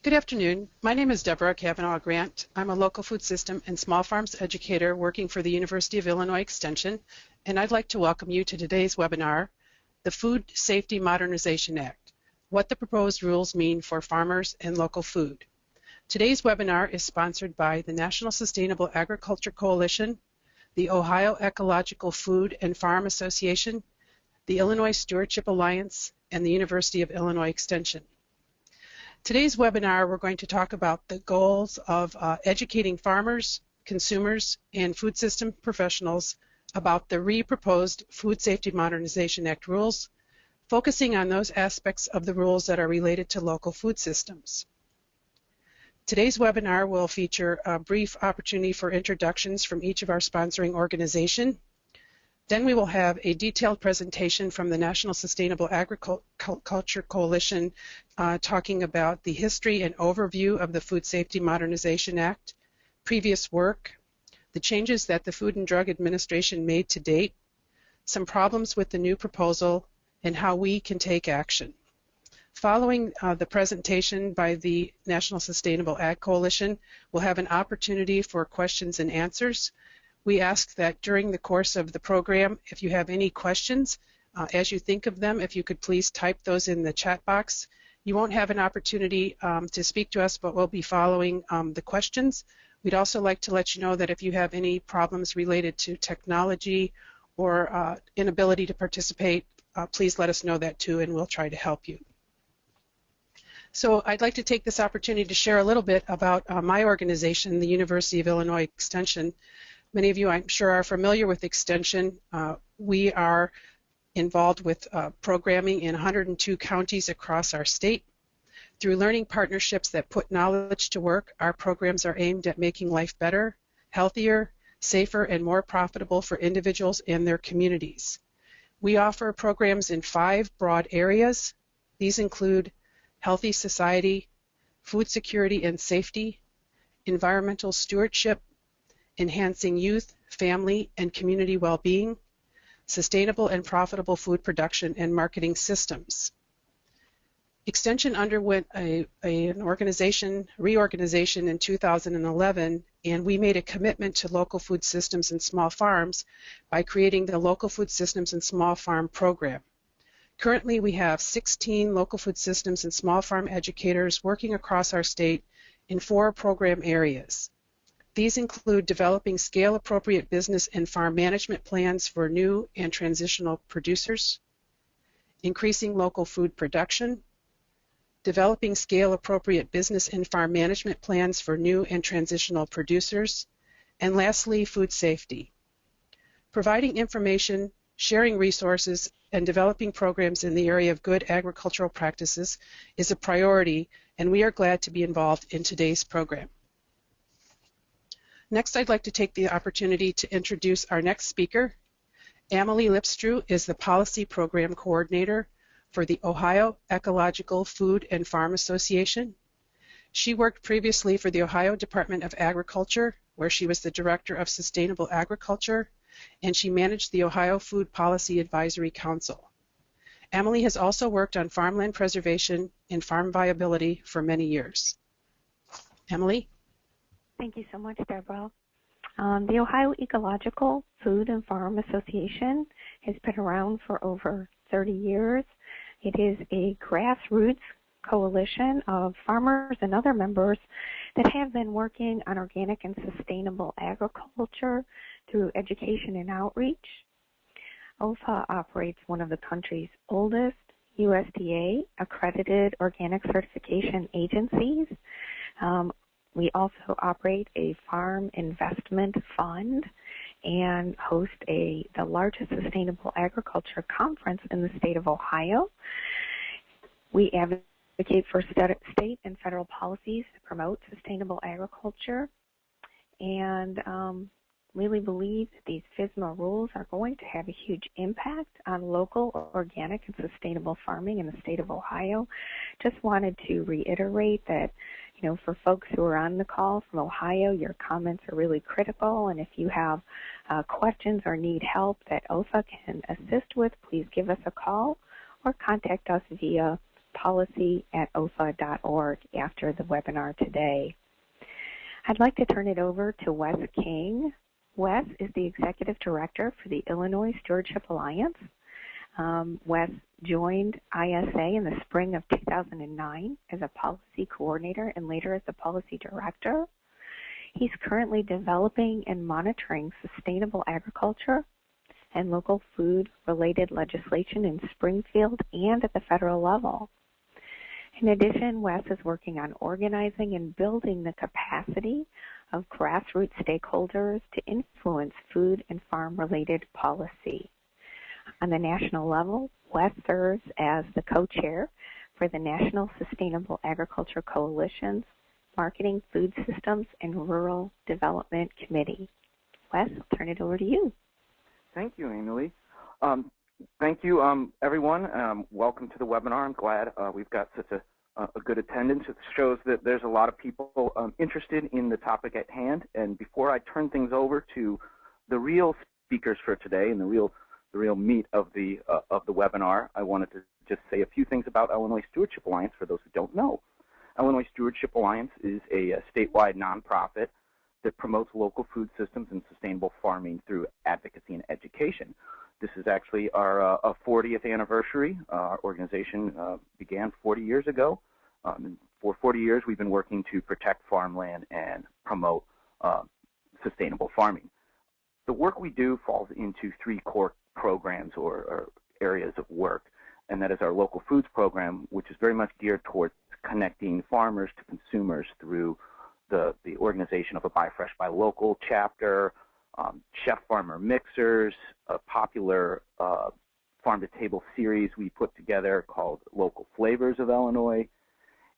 Good afternoon. My name is Deborah Kavanaugh Grant. I'm a local food system and small farms educator working for the University of Illinois Extension, and I'd like to welcome you to today's webinar, the Food Safety Modernization Act, what the proposed rules mean for farmers and local food. Today's webinar is sponsored by the National Sustainable Agriculture Coalition, the Ohio Ecological Food and Farm Association, the Illinois Stewardship Alliance, and the University of Illinois Extension. Today's webinar, we're going to talk about the goals of educating farmers, consumers, and food system professionals about the re-proposed Food Safety Modernization Act rules, focusing on those aspects of the rules that are related to local food systems. Today's webinar will feature a brief opportunity for introductions from each of our sponsoring organizations. Then we will have a detailed presentation from the National Sustainable Agriculture Coalition talking about the history and overview of the Food Safety Modernization Act, previous work, the changes that the Food and Drug Administration made to date, some problems with the new proposal, and how we can take action. Following the presentation by the National Sustainable Ag Coalition, we'll have an opportunity for questions and answers. We ask that during the course of the program, if you have any questions, as you think of them, if you could please type those in the chat box. You won't have an opportunity to speak to us, but we'll be following the questions. We'd also like to let you know that if you have any problems related to technology or inability to participate, please let us know that too, and we'll try to help you. So I'd like to take this opportunity to share a little bit about my organization, the University of Illinois Extension. Many of you, I'm sure, are familiar with Extension. We are involved with programming in 102 counties across our state. Through learning partnerships that put knowledge to work, our programs are aimed at making life better, healthier, safer, and more profitable for individuals and their communities. We offer programs in 5 broad areas. These include healthy society, food security and safety, environmental stewardship, enhancing youth, family, and community well-being, sustainable and profitable food production and marketing systems. Extension underwent an reorganization in 2011, and we made a commitment to local food systems and small farms by creating the Local Food Systems and Small Farm Program. Currently, we have 16 local food systems and small farm educators working across our state in 4 program areas. These include developing scale-appropriate business and farm management plans for new and transitional producers, increasing local food production, developing scale-appropriate business and farm management plans for new and transitional producers, and lastly, food safety. Providing information, sharing resources, and developing programs in the area of good agricultural practices is a priority, and we are glad to be involved in today's program. Next, I'd like to take the opportunity to introduce our next speaker. Amelie Lipstrew is the Policy Program Coordinator for the Ohio Ecological Food and Farm Association. She worked previously for the Ohio Department of Agriculture, where she was the Director of Sustainable Agriculture, and she managed the Ohio Food Policy Advisory Council. Amelie has also worked on farmland preservation and farm viability for many years. Amelie? Thank you so much, Deborah. The Ohio Ecological Food and Farm Association has been around for over 30 years. It is a grassroots coalition of farmers and other members that have been working on organic and sustainable agriculture through education and outreach. OFA operates one of the country's oldest USDA accredited organic certification agencies. We also operate a farm investment fund and host the largest sustainable agriculture conference in the state of Ohio. We advocate for state and federal policies to promote sustainable agriculture, and really believe that these FSMA rules are going to have a huge impact on local organic and sustainable farming in the state of Ohio. Just wanted to reiterate that, you know, for folks who are on the call from Ohio, your comments are really critical, and if you have questions or need help that OFA can assist with, please give us a call or contact us via policy@ofa.org after the webinar today. I'd like to turn it over to Wes King. Wes is the Executive Director for the Illinois Stewardship Alliance. Wes joined ISA in the spring of 2009 as a policy coordinator and later as the policy director. He's currently developing and monitoring sustainable agriculture and local food-related legislation in Springfield and at the federal level. In addition, Wes is working on organizing and building the capacity of grassroots stakeholders to influence food and farm-related policy. On the national level, Wes serves as the co-chair for the National Sustainable Agriculture Coalition's Marketing, Food Systems, and Rural Development Committee. Wes, I'll turn it over to you. Thank you, Emily. Thank you, everyone. Welcome to the webinar. I'm glad we've got such a good attendance. It shows that there's a lot of people interested in the topic at hand. And before I turn things over to the real speakers for today and the real meat of the webinar, I wanted to just say a few things about Illinois Stewardship Alliance for those who don't know. Illinois Stewardship Alliance is a statewide nonprofit that promotes local food systems and sustainable farming through advocacy and education. This is actually our 40th anniversary. Our organization began 40 years ago. And for 40 years, we've been working to protect farmland and promote sustainable farming. The work we do falls into three core programs or areas of work, and that is our local foods program, which is very much geared towards connecting farmers to consumers through the organization of a Buy Fresh, Buy Local chapter, chef farmer mixers, a popular farm-to-table series we put together called Local Flavors of Illinois,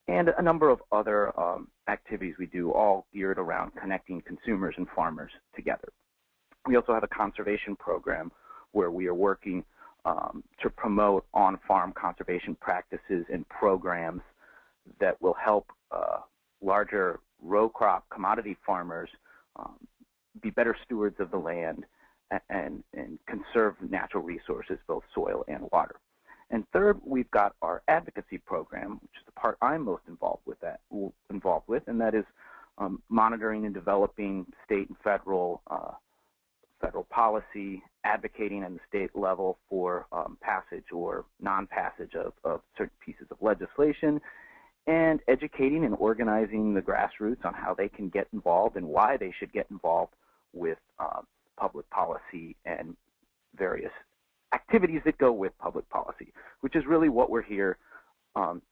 and a number of other activities we do, all geared around connecting consumers and farmers together. We also have a conservation program where we are working to promote on-farm conservation practices and programs that will help larger row crop commodity farmers be better stewards of the land and conserve natural resources, both soil and water. And third, we've got our advocacy program, which is the part I'm most involved with, and that is monitoring and developing state and federal policy, advocating at the state level for passage or non-passage of certain pieces of legislation, and educating and organizing the grassroots on how they can get involved and why they should get involved with public policy and various activities that go with public policy, which is really what we're here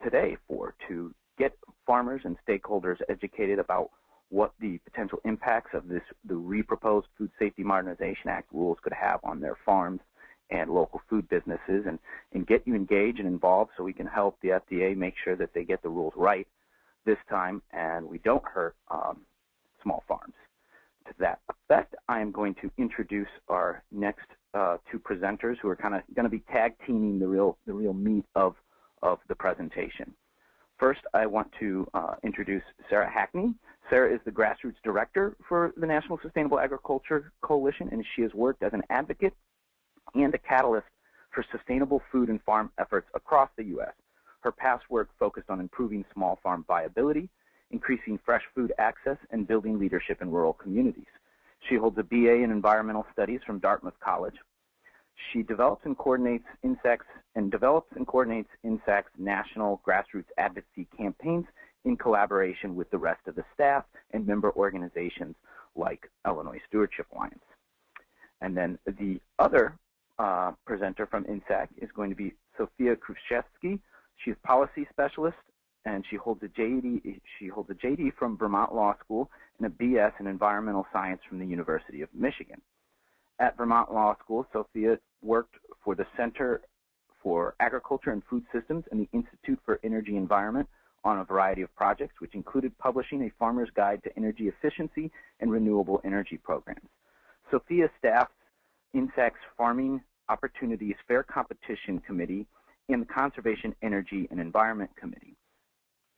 today for, to get farmers and stakeholders educated about what the potential impacts of the reproposed Food Safety Modernization Act rules could have on their farms and local food businesses, and get you engaged and involved so we can help the FDA make sure that they get the rules right this time and we don't hurt small farms. To that effect, I am going to introduce our next two presenters who are kind of going to be tag teaming the real meat of the presentation. First, I want to introduce Sarah Hackney. Sarah is the Grassroots Director for the National Sustainable Agriculture Coalition, and she has worked as an advocate and a catalyst for sustainable food and farm efforts across the U.S. Her past work focused on improving small farm viability, increasing fresh food access, and building leadership in rural communities. She holds a BA in Environmental Studies from Dartmouth College. She develops and coordinates INSAC's national grassroots advocacy campaigns in collaboration with the rest of the staff and member organizations like Illinois Stewardship Alliance. And then the other presenter from INSAC is going to be Sophia Kruszewski. She's policy specialist, and she holds a JD from Vermont Law School and a BS in environmental science from the University of Michigan. At Vermont Law School, Sophia worked for the Center for Agriculture and Food Systems and the Institute for Energy Environment on a variety of projects, which included publishing a farmer's guide to energy efficiency and renewable energy programs. Sophia staffs INSAC's Farming Opportunities Fair Competition Committee and the Conservation, Energy, and Environment Committee.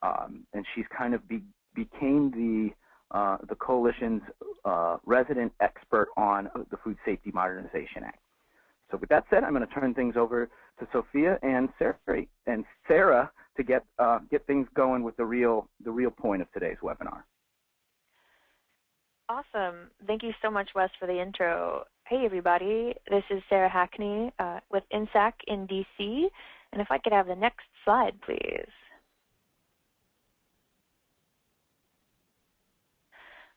And she's kind of became the coalition's resident expert on the Food Safety Modernization Act. So with that said, I'm going to turn things over to Sophia and Sarah to get things going with the real point of today's webinar. Awesome. Thank you so much, Wes, for the intro. Hey, everybody. This is Sarah Hackney with INSAC in DC. And if I could have the next slide, please.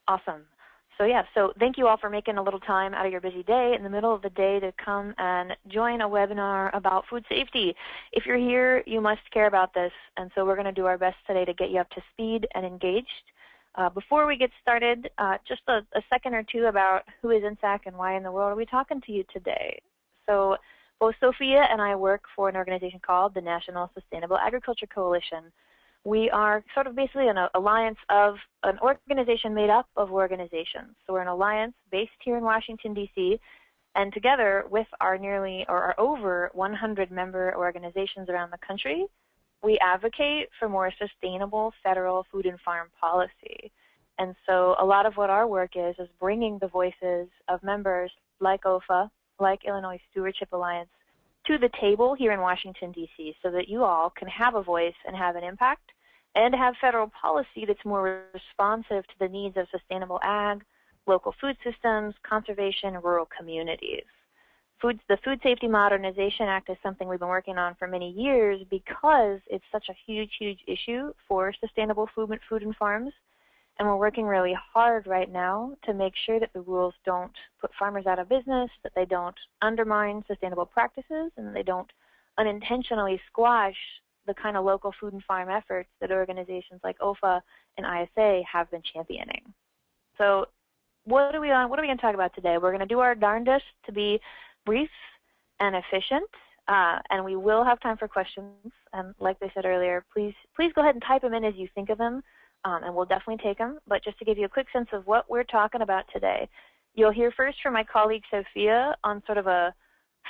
Awesome. So thank you all for making a little time out of your busy day in the middle of the day to come and join a webinar about food safety. If you're here, you must care about this. And so we're going to do our best today to get you up to speed and engaged. Before we get started, just a second or two about who is INSAC and why in the world are we talking to you today. So both Sophia and I work for an organization called the National Sustainable Agriculture Coalition. We are sort of basically an alliance of an organization made up of organizations. So we're an alliance based here in Washington, D.C., and together with our over 100 member organizations around the country, we advocate for more sustainable federal food and farm policy. And so a lot of what our work is bringing the voices of members like OFA, like Illinois Stewardship Alliance, to the table here in Washington, D.C., so that you all can have a voice and have an impact and have federal policy that's more responsive to the needs of sustainable ag, local food systems, conservation, and rural communities. The Food Safety Modernization Act is something we've been working on for many years because it's such a huge, huge issue for sustainable food and farms. And we're working really hard right now to make sure that the rules don't put farmers out of business, that they don't undermine sustainable practices, and they don't unintentionally squash the kind of local food and farm efforts that organizations like OFA and ISA have been championing. So what are we going to talk about today? We're going to do our darndest to be brief and efficient, and we will have time for questions. And like I said earlier, please go ahead and type them in as you think of them. And we'll definitely take them. But just to give you a quick sense of what we're talking about today, you'll hear first from my colleague Sophia on sort of a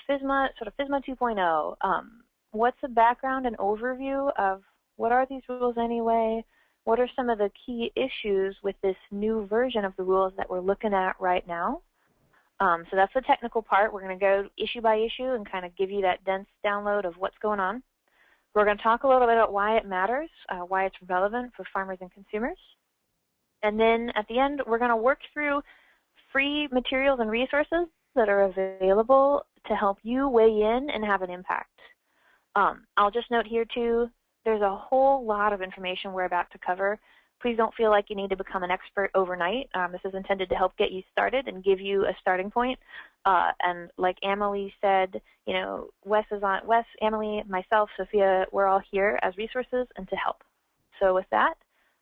FSMA 2.0. What's the background and overview of what are these rules anyway? What are some of the key issues with this new version of the rules that we're looking at right now? So that's the technical part. We're going to go issue by issue and kind of give you that dense download of what's going on. We're going to talk a little bit about why it matters, why it's relevant for farmers and consumers. And then at the end, we're going to work through free materials and resources that are available to help you weigh in and have an impact. I'll just note here too, there's a whole lot of information we're about to cover. Please don't feel like you need to become an expert overnight. This is intended to help get you started and give you a starting point. And like Emily said, you know, Wes, Emily, myself, Sophia, we're all here as resources and to help. So with that,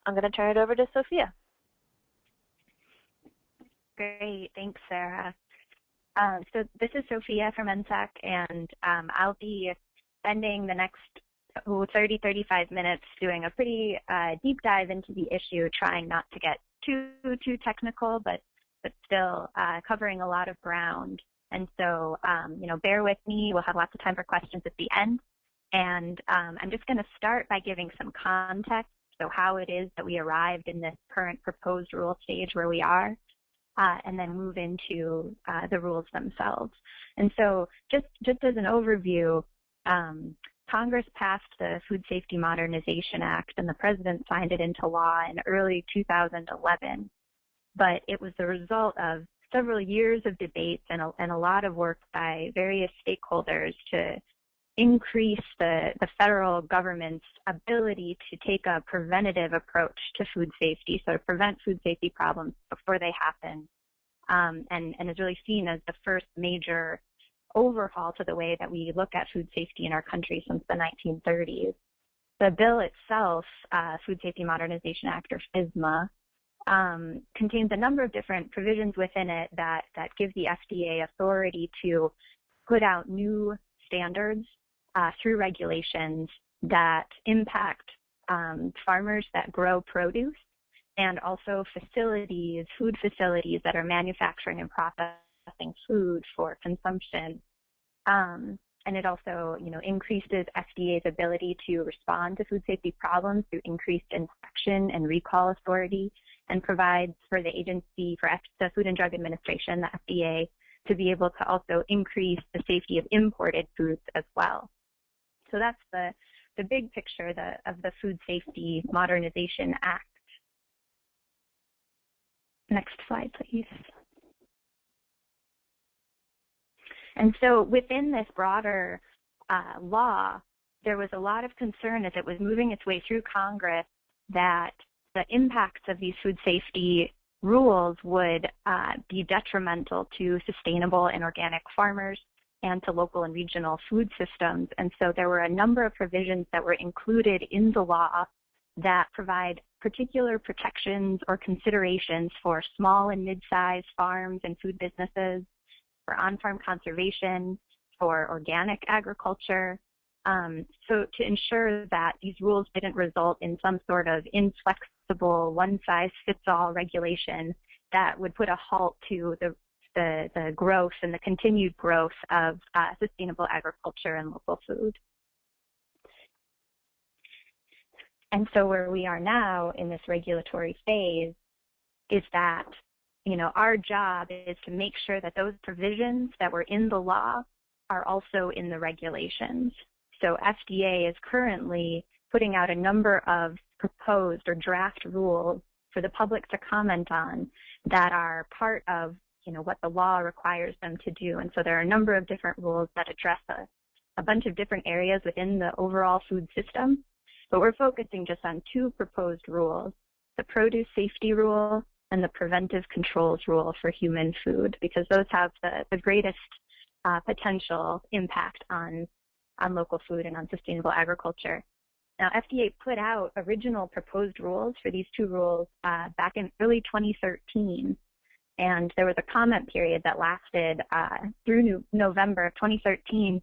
I'm going to turn it over to Sophia. Great, thanks, Sarah. So this is Sophia from INSAC, and I'll be spending the next 30-35 minutes doing a pretty deep dive into the issue, trying not to get too technical, but still covering a lot of ground. And so, you know, bear with me. We'll have lots of time for questions at the end. And I'm just going to start by giving some context, so how it is that we arrived in this current proposed rule stage where we are, and then move into the rules themselves. And so just as an overview, Congress passed the Food Safety Modernization Act, and the President signed it into law in early 2011. But it was the result of several years of debates and a lot of work by various stakeholders to increase the federal government's ability to take a preventative approach to food safety, so to prevent food safety problems before they happen, and is really seen as the first major overhaul to the way that we look at food safety in our country since the 1930s. The bill itself, Food Safety Modernization Act, or FSMA, contains a number of different provisions within it that give the FDA authority to put out new standards through regulations that impact farmers that grow produce, and also facilities, food facilities that are manufacturing and processing food for consumption. And it also, you know, increases FDA's ability to respond to food safety problems through increased inspection and recall authority, and provides for the agency, for the Food and Drug Administration, the FDA, to be able to also increase the safety of imported foods as well. So that's the the big picture of the Food Safety Modernization Act. Next slide, please. And so within this broader law, there was a lot of concern as it was moving its way through Congress that the impacts of these food safety rules would be detrimental to sustainable and organic farmers and to local and regional food systems. And so there were a number of provisions that were included in the law that provide particular protections or considerations for small and mid-sized farms and food businesses, for on-farm conservation, for organic agriculture, so to ensure that these rules didn't result in some sort of inflexible one-size-fits-all regulation that would put a halt to the growth and the continued growth of sustainable agriculture and local food. And so where we are now in this regulatory phase is that, our job is to make sure that those provisions that were in the law are also in the regulations. So FDA is currently putting out a number of proposed or draft rules for the public to comment on that are part of, what the law requires them to do. And so there are a number of different rules that address a bunch of different areas within the overall food system. But we're focusing just on two proposed rules, the produce safety rule and the preventive controls rule for human food, because those have the greatest potential impact on local food and on sustainable agriculture. Now, FDA put out original proposed rules for these two rules back in early 2013, and there was a comment period that lasted through November of 2013.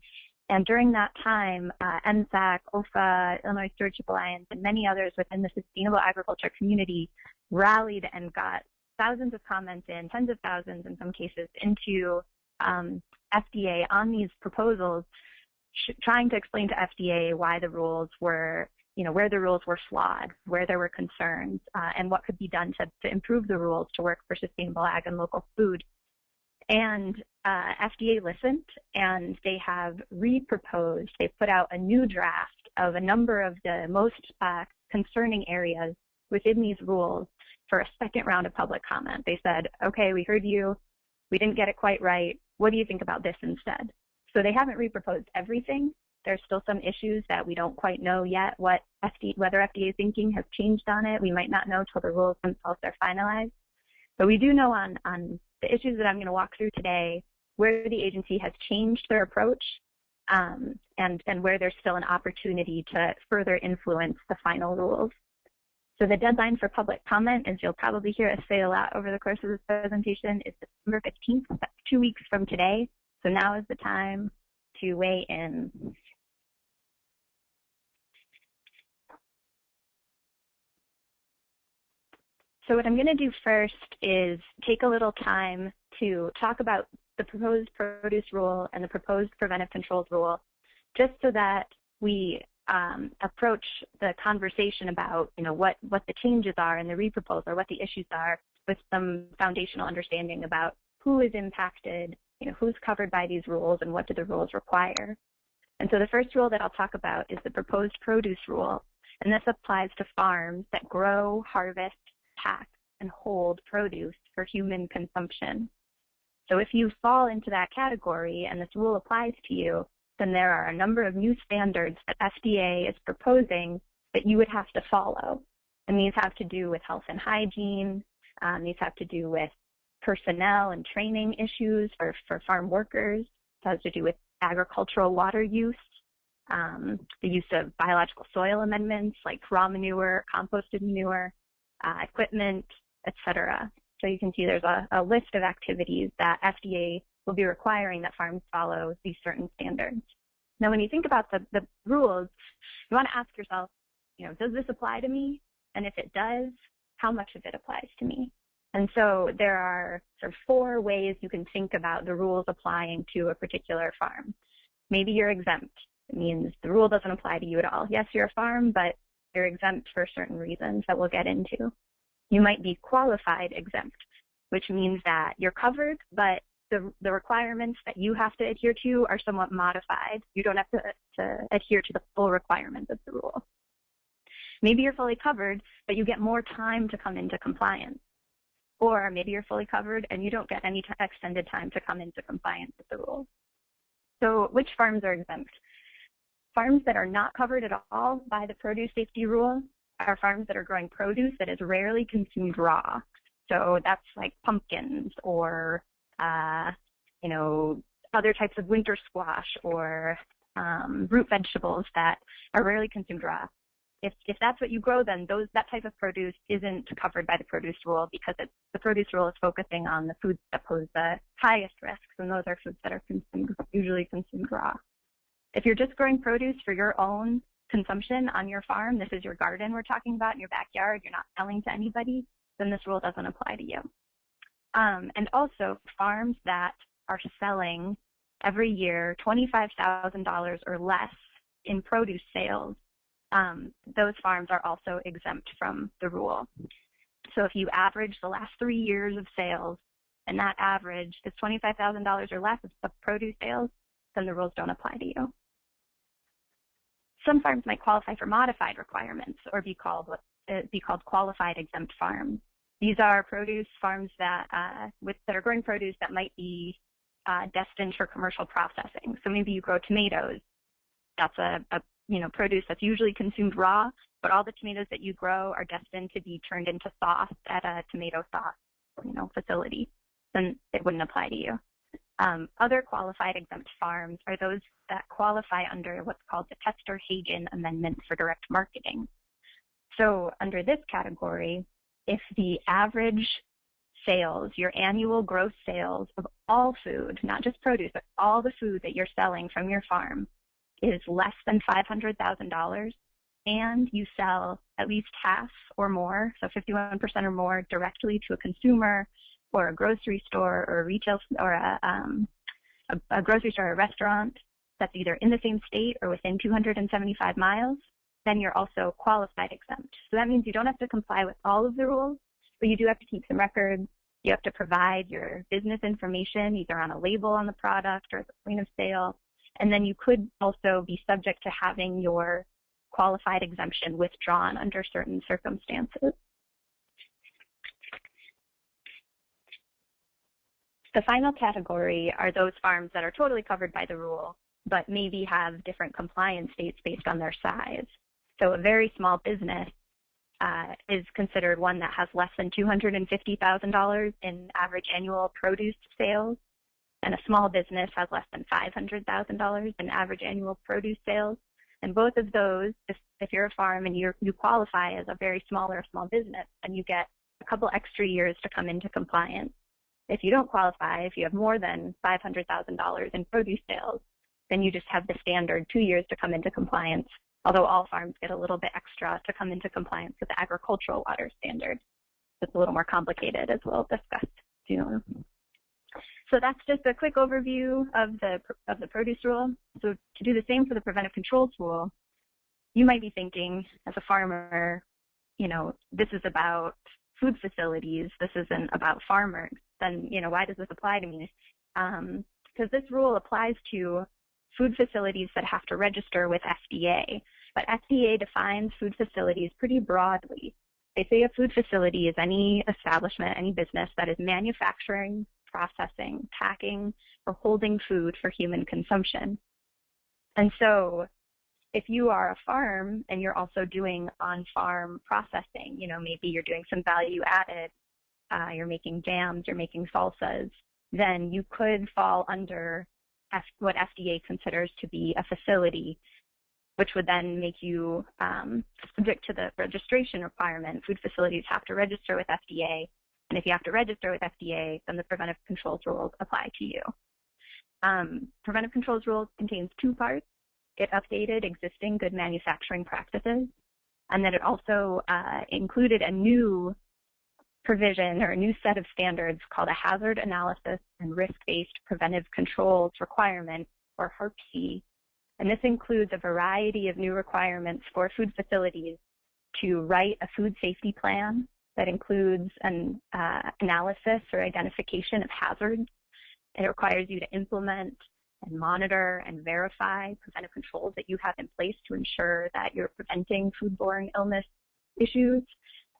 And during that time, NSAC, OFA, Illinois Stewardship Alliance, and many others within the sustainable agriculture community rallied and got thousands of comments in, tens of thousands in some cases, into FDA on these proposals, trying to explain to FDA why the rules were, where the rules were flawed, where there were concerns, and what could be done to improve the rules to work for sustainable ag and local food. And FDA listened, and they have re-proposed. They put out a new draft of a number of the most concerning areas within these rules for a second round of public comment. They said, okay, we heard you. We didn't get it quite right. What do you think about this instead? So they haven't re-proposed everything. There's still some issues that we don't quite know yet whether FDA thinking has changed on it. We might not know till the rules themselves are finalized. But we do know on the issues that I'm going to walk through today where the agency has changed their approach and where there's still an opportunity to further influence the final rules. So the deadline for public comment, as you'll probably hear us say a lot over the course of this presentation, is December 15th. That's 2 weeks from today. So now is the time to weigh in. So what I'm going to do first is take a little time to talk about the proposed produce rule and the proposed preventive controls rule, just so that we approach the conversation about, what the changes are in the re-proposal, what the issues are, with some foundational understanding about who is impacted, who's covered by these rules, and what do the rules require. And so the first rule that I'll talk about is the proposed produce rule, and this applies to farms that grow, harvest, pack, and hold produce for human consumption. So if you fall into that category and this rule applies to you, then there are a number of new standards that FDA is proposing that you would have to follow. And these have to do with health and hygiene. These have to do with personnel and training issues for farm workers. It has to do with agricultural water use, the use of biological soil amendments like raw manure, composted manure, equipment, etc. So you can see there's a list of activities that FDA will be requiring that farms follow these certain standards. Now, when you think about the rules, you want to ask yourself, does this apply to me? And if it does, how much of it applies to me? And so there are sort of 4 ways you can think about the rules applying to a particular farm. Maybe you're exempt. It means the rule doesn't apply to you at all. Yes, you're a farm, but you're exempt for certain reasons that we'll get into. You might be qualified exempt, which means that you're covered, but the requirements that you have to adhere to are somewhat modified. You don't have to adhere to the full requirements of the rule. Maybe you're fully covered, but you get more time to come into compliance. Or maybe you're fully covered and you don't get any extended time to come into compliance with the rules. So which farms are exempt? Farms that are not covered at all by the produce safety rule are farms that are growing produce that is rarely consumed raw. So that's like pumpkins or, other types of winter squash or root vegetables that are rarely consumed raw. If that's what you grow, then that type of produce isn't covered by the produce rule because the produce rule is focusing on the foods that pose the highest risks, and those are foods that are usually consumed raw. If you're just growing produce for your own consumption on your farm, this is your garden we're talking about in your backyard, you're not selling to anybody, then this rule doesn't apply to you. And also farms that are selling every year $25,000 or less in produce sales, those farms are also exempt from the rule. So if you average the last 3 years of sales and that average is $25,000 or less of produce sales, then the rules don't apply to you. Some farms might qualify for modified requirements or be called qualified exempt farms. These are produce farms that are growing produce that might be destined for commercial processing. So maybe you grow tomatoes. That's a produce that's usually consumed raw, but all the tomatoes that you grow are destined to be turned into sauce at a tomato sauce, facility. Then it wouldn't apply to you. Other qualified exempt farms are those that qualify under what's called the Tester-Hagen Amendment for Direct Marketing. So under this category, if the average sales, your annual gross sales of all food, not just produce, but all the food that you're selling from your farm is less than $500,000, and you sell at least half or more, so 51% or more, directly to a consumer or a grocery store or a retail or a grocery store or a restaurant that's either in the same state or within 275 miles, then you're also qualified exempt. So that means you don't have to comply with all of the rules, but you do have to keep some records. You have to provide your business information either on a label on the product or at the point of sale. And then you could also be subject to having your qualified exemption withdrawn under certain circumstances. The final category are those farms that are totally covered by the rule, but maybe have different compliance dates based on their size. So a very small business is considered one that has less than $250,000 in average annual produce sales, and a small business has less than $500,000 in average annual produce sales. And both of those, if you're a farm and you qualify as a very small or a small business, and you get a couple extra years to come into compliance. If you don't qualify, if you have more than $500,000 in produce sales, then you just have the standard 2 years to come into compliance, although all farms get a little bit extra to come into compliance with the agricultural water standard. It's a little more complicated, as we'll discuss soon. So that's just a quick overview of the produce rule. So to do the same for the preventive controls rule, you might be thinking as a farmer, this is about food facilities, this isn't about farmers. Then, why does this apply to me? Because this rule applies to food facilities that have to register with FDA. But FDA defines food facilities pretty broadly. They say a food facility is any establishment, any business that is manufacturing, processing, packing, or holding food for human consumption. And so if you are a farm and you're also doing on-farm processing, maybe you're doing some value added, you're making jams, you're making salsas, then you could fall under what FDA considers to be a facility, which would then make you subject to the registration requirement. Food facilities have to register with FDA, and if you have to register with FDA, then the preventive controls rules apply to you. Preventive controls rules contains two parts. It updated existing good manufacturing practices, and then it also included a new provision or a new set of standards called a Hazard Analysis and Risk-Based Preventive Controls Requirement, or HARPC. And this includes a variety of new requirements for food facilities to write a food safety plan that includes an analysis or identification of hazards. It requires you to implement and monitor and verify preventive controls that you have in place to ensure that you're preventing foodborne illness issues,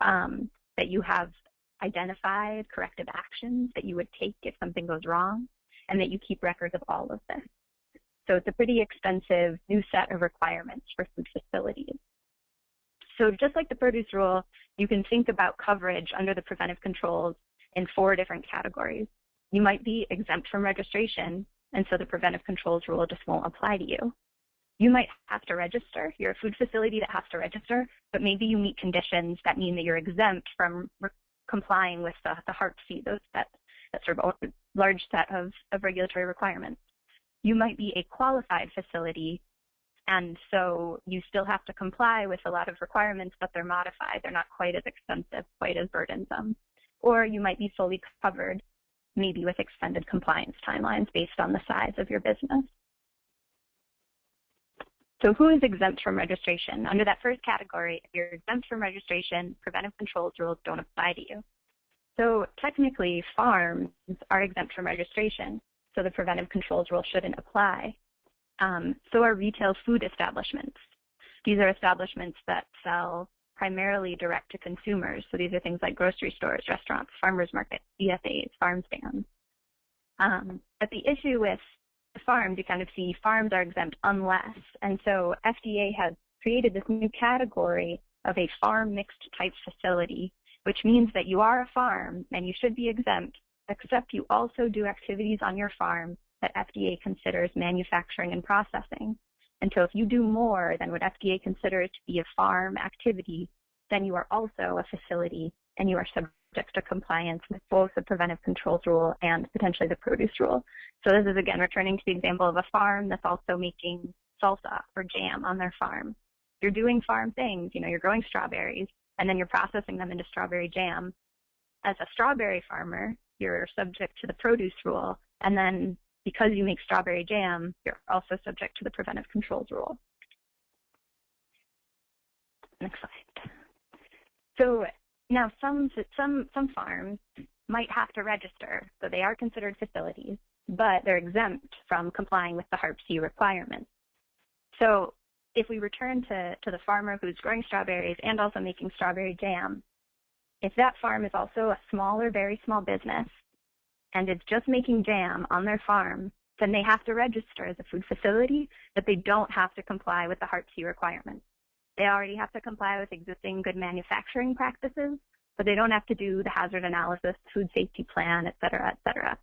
that you have identified corrective actions that you would take if something goes wrong, and that you keep records of all of this. So it's a pretty extensive new set of requirements for food facilities. So just like the produce rule, you can think about coverage under the preventive controls in 4 different categories. You might be exempt from registration, and so the preventive controls rule just won't apply to you. You might have to register. You're a food facility that has to register, but maybe you meet conditions that mean that you're exempt from complying with the HARP-C, that sort of large set of regulatory requirements. You might be a qualified facility, and so you still have to comply with a lot of requirements, but they're modified. They're not quite as expensive, quite as burdensome. Or you might be fully covered, maybe with extended compliance timelines based on the size of your business. So who is exempt from registration? Under that first category, if you're exempt from registration, preventive controls rules don't apply to you. So technically, farms are exempt from registration, so the preventive controls rule shouldn't apply. So are retail food establishments. These are establishments that sell primarily direct to consumers. So these are things like grocery stores, restaurants, farmers markets, CFAs, farm stands. But the issue with farms, you kind of see farms are exempt unless. And so FDA has created this new category of a farm mixed type facility, which means that you are a farm and you should be exempt, except you also do activities on your farm that FDA considers manufacturing and processing. And so if you do more than what FDA considers to be a farm activity, then you are also a facility and you are subject to compliance with both the preventive controls rule and potentially the produce rule. So this is, again, returning to the example of a farm that's also making salsa or jam on their farm. You're doing farm things, you're growing strawberries and then you're processing them into strawberry jam. As a strawberry farmer, you're subject to the produce rule, and then because you make strawberry jam, you're also subject to the preventive controls rule. Next slide. So now some farms might have to register, so they are considered facilities, but they're exempt from complying with the HARP-C requirements. So if we return to the farmer who's growing strawberries and also making strawberry jam, if that farm is also a small or very small business, and it's just making jam on their farm, then they have to register as a food facility, but they don't have to comply with the HARP-C requirements. They already have to comply with existing good manufacturing practices, but they don't have to do the hazard analysis, food safety plan, et cetera, et cetera.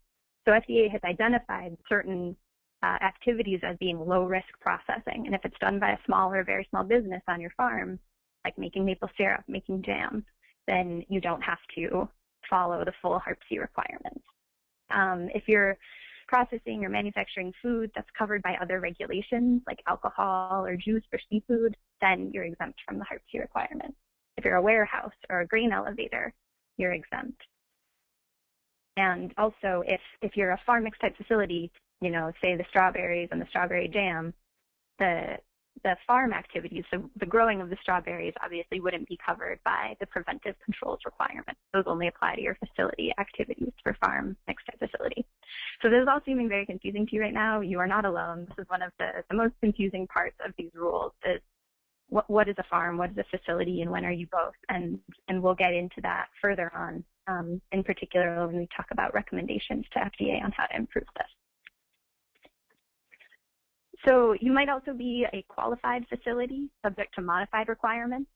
So FDA has identified certain activities as being low-risk processing, and if it's done by a small or very small business on your farm, like making maple syrup, making jam, then you don't have to follow the full HARP-C requirements. If you're processing or manufacturing food that's covered by other regulations like alcohol or juice or seafood, then you're exempt from the HARP-C requirements. If you're a warehouse or a grain elevator, you're exempt. And also, if you're a farm mix type facility, say the strawberries and the strawberry jam, the farm activities, so the growing of the strawberries obviously wouldn't be covered by the preventive controls requirements. Those only apply to your facility activities for farm mixed type facility. So this is all seeming very confusing to you right now. You are not alone. This is one of the most confusing parts of these rules is what is a farm, what is a facility, and when are you both? And we'll get into that further on, in particular when we talk about recommendations to FDA on how to improve this. So you might also be a qualified facility subject to modified requirements.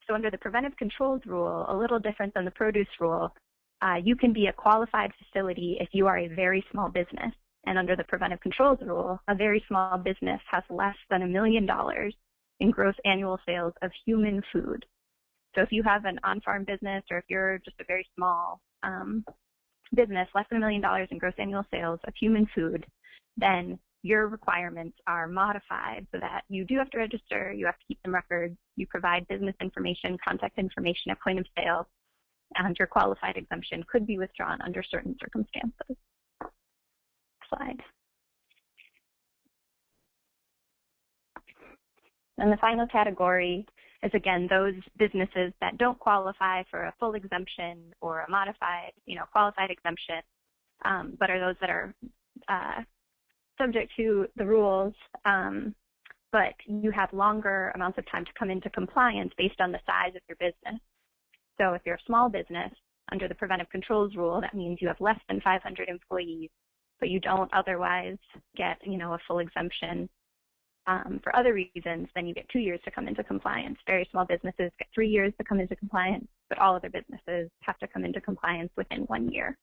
So under the preventive controls rule, a little different than the produce rule, you can be a qualified facility if you are a very small business. And under the preventive controls rule, a very small business has less than $1 million in gross annual sales of human food. So if you have an on-farm business or if you're just a very small business, less than $1 million in gross annual sales of human food, then your requirements are modified so that you do have to register, you have to keep some records, you provide business information, contact information at point of sale, and your qualified exemption could be withdrawn under certain circumstances. Slide. And the final category is, again, those businesses that don't qualify for a full exemption or a modified, qualified exemption, but are those that are subject to the rules, but you have longer amounts of time to come into compliance based on the size of your business. So if you're a small business, under the preventive controls rule, that means you have less than 500 employees, but you don't otherwise get, a full exemption for other reasons, then you get 2 years to come into compliance. Very small businesses get 3 years to come into compliance, but all other businesses have to come into compliance within 1 year.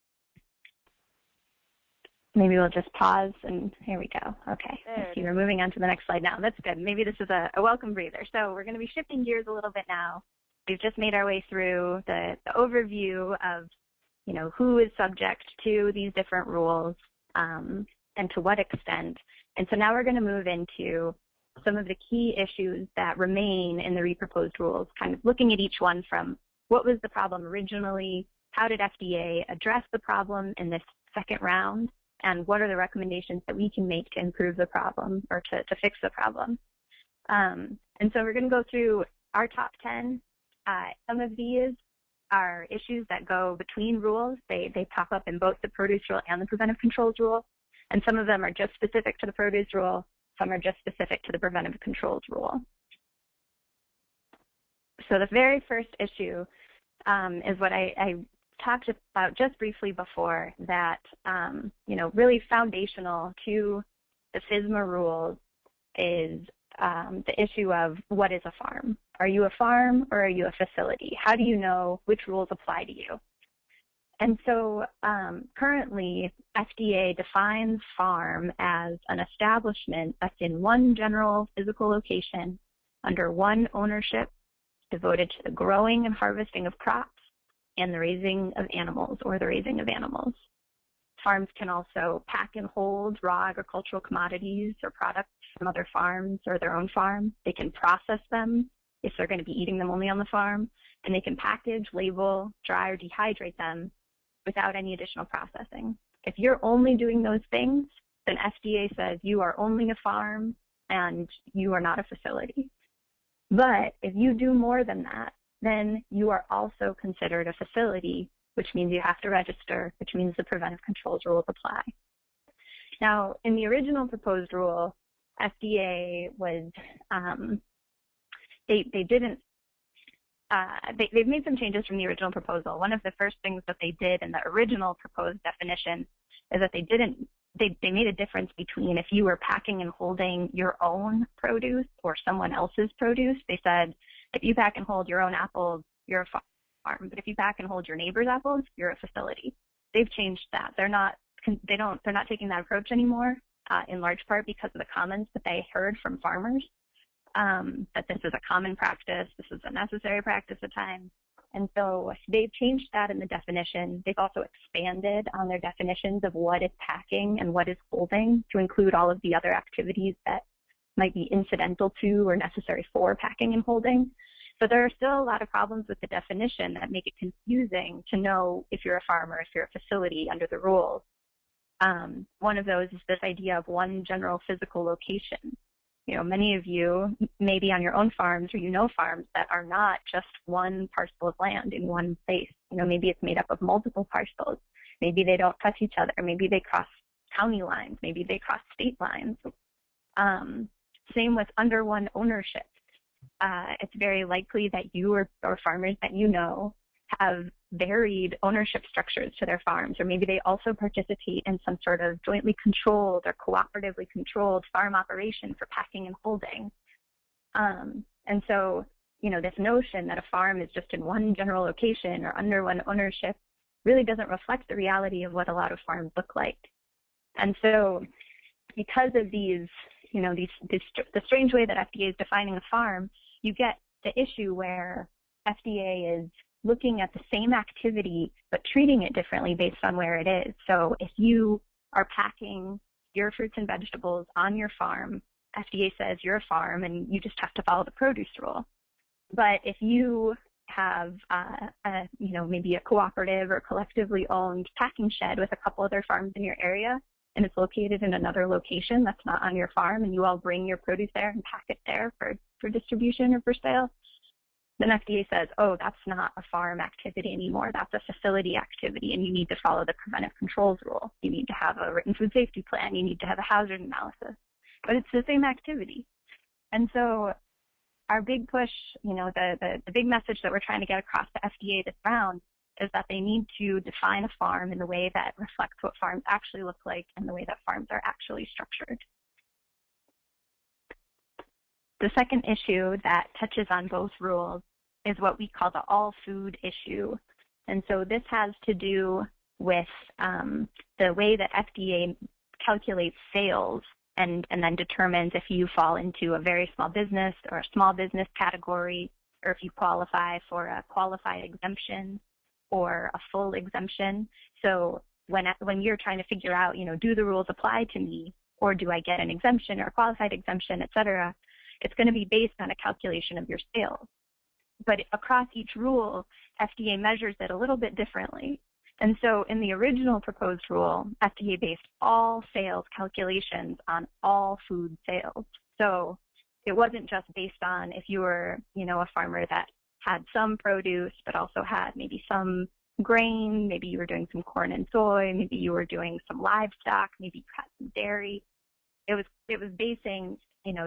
Maybe we'll just pause, and here we go. Okay, I see we're moving on to the next slide now. That's good. Maybe this is a welcome breather. So we're going to be shifting gears a little bit now. We've just made our way through the overview of, who is subject to these different rules and to what extent. And so now we're going to move into some of the key issues that remain in the reproposed rules, kind of looking at each one from what was the problem originally, how did FDA address the problem in this second round, and what are the recommendations that we can make to improve the problem or to fix the problem. And so we're going to go through our top 10. Some of these are issues that go between rules. They pop up in both the produce rule and the preventive controls rule. And some of them are just specific to the produce rule. Some are just specific to the preventive controls rule. So the very first issue is what I talked about just briefly before, that, really foundational to the FSMA rules is the issue of what is a farm. Are you a farm or are you a facility? How do you know which rules apply to you? And so currently, FDA defines farm as an establishment that's in one general physical location under one ownership devoted to the growing and harvesting of crops and the raising of animals or the raising of animals. Farms can also pack and hold raw agricultural commodities or products from other farms or their own farm. They can process them if they're going to be eating them only on the farm, and they can package, label, dry, or dehydrate them without any additional processing. If you're only doing those things, then FDA says you are only a farm and you are not a facility. But if you do more than that, then you are also considered a facility, which means you have to register, which means the preventive controls rules apply. Now, in the original proposed rule, FDA was, they've made some changes from the original proposal. One of the first things that they did in the original proposed definition is that they made a difference between if you were packing and holding your own produce or someone else's produce. They said, if you pack and hold your own apples, you're a farm. But if you pack and hold your neighbor's apples, you're a facility. They've changed that. They're not taking that approach anymore, in large part because of the comments that they heard from farmers, that this is a common practice, this is a necessary practice at times. And so they've changed that in the definition. They've also expanded on their definitions of what is packing and what is holding to include all of the other activities that might be incidental to or necessary for packing and holding. So there are still a lot of problems with the definition that make it confusing to know if you're a farm or if you're a facility under the rules. One of those is this idea of one general physical location. Many of you may be on your own farms or farms that are not just one parcel of land in one place. Maybe it's made up of multiple parcels. Maybe they don't touch each other. Maybe they cross county lines. Maybe they cross state lines. Same with under one ownership. It's very likely that you or farmers that have varied ownership structures to their farms, or maybe they also participate in some sort of jointly controlled or cooperatively controlled farm operation for packing and holding. And so, this notion that a farm is just in one general location or under one ownership really doesn't reflect the reality of what a lot of farms look like. And so because of the strange way that FDA is defining a farm, you get the issue where FDA is looking at the same activity but treating it differently based on where it is. So if you are packing your fruits and vegetables on your farm, FDA says you're a farm and you just have to follow the produce rule. But if you have maybe a cooperative or collectively owned packing shed with a couple other farms in your area, and it's located in another location that's not on your farm, and you all bring your produce there and pack it there for distribution or for sale, then FDA says, oh, that's not a farm activity anymore. That's a facility activity, and you need to follow the preventive controls rule. You need to have a written food safety plan. You need to have a hazard analysis. But it's the same activity. And so our big push, the big message that we're trying to get across to FDA this round is that they need to define a farm in the way that reflects what farms actually look like and the way that farms are actually structured. The second issue that touches on both rules is what we call the all food issue. And so this has to do with the way that FDA calculates sales and then determines if you fall into a very small business or a small business category, or if you qualify for a qualified exemption or a full exemption. So when you're trying to figure out, do the rules apply to me, or do I get an exemption or a qualified exemption, et cetera, it's going to be based on a calculation of your sales. But across each rule, FDA measures it a little bit differently. And so in the original proposed rule, FDA based all sales calculations on all food sales. So it wasn't just based on if you were, a farmer that had some produce, but also had maybe some grain, maybe you were doing some corn and soy, maybe you were doing some livestock, maybe you had some dairy. It was basing,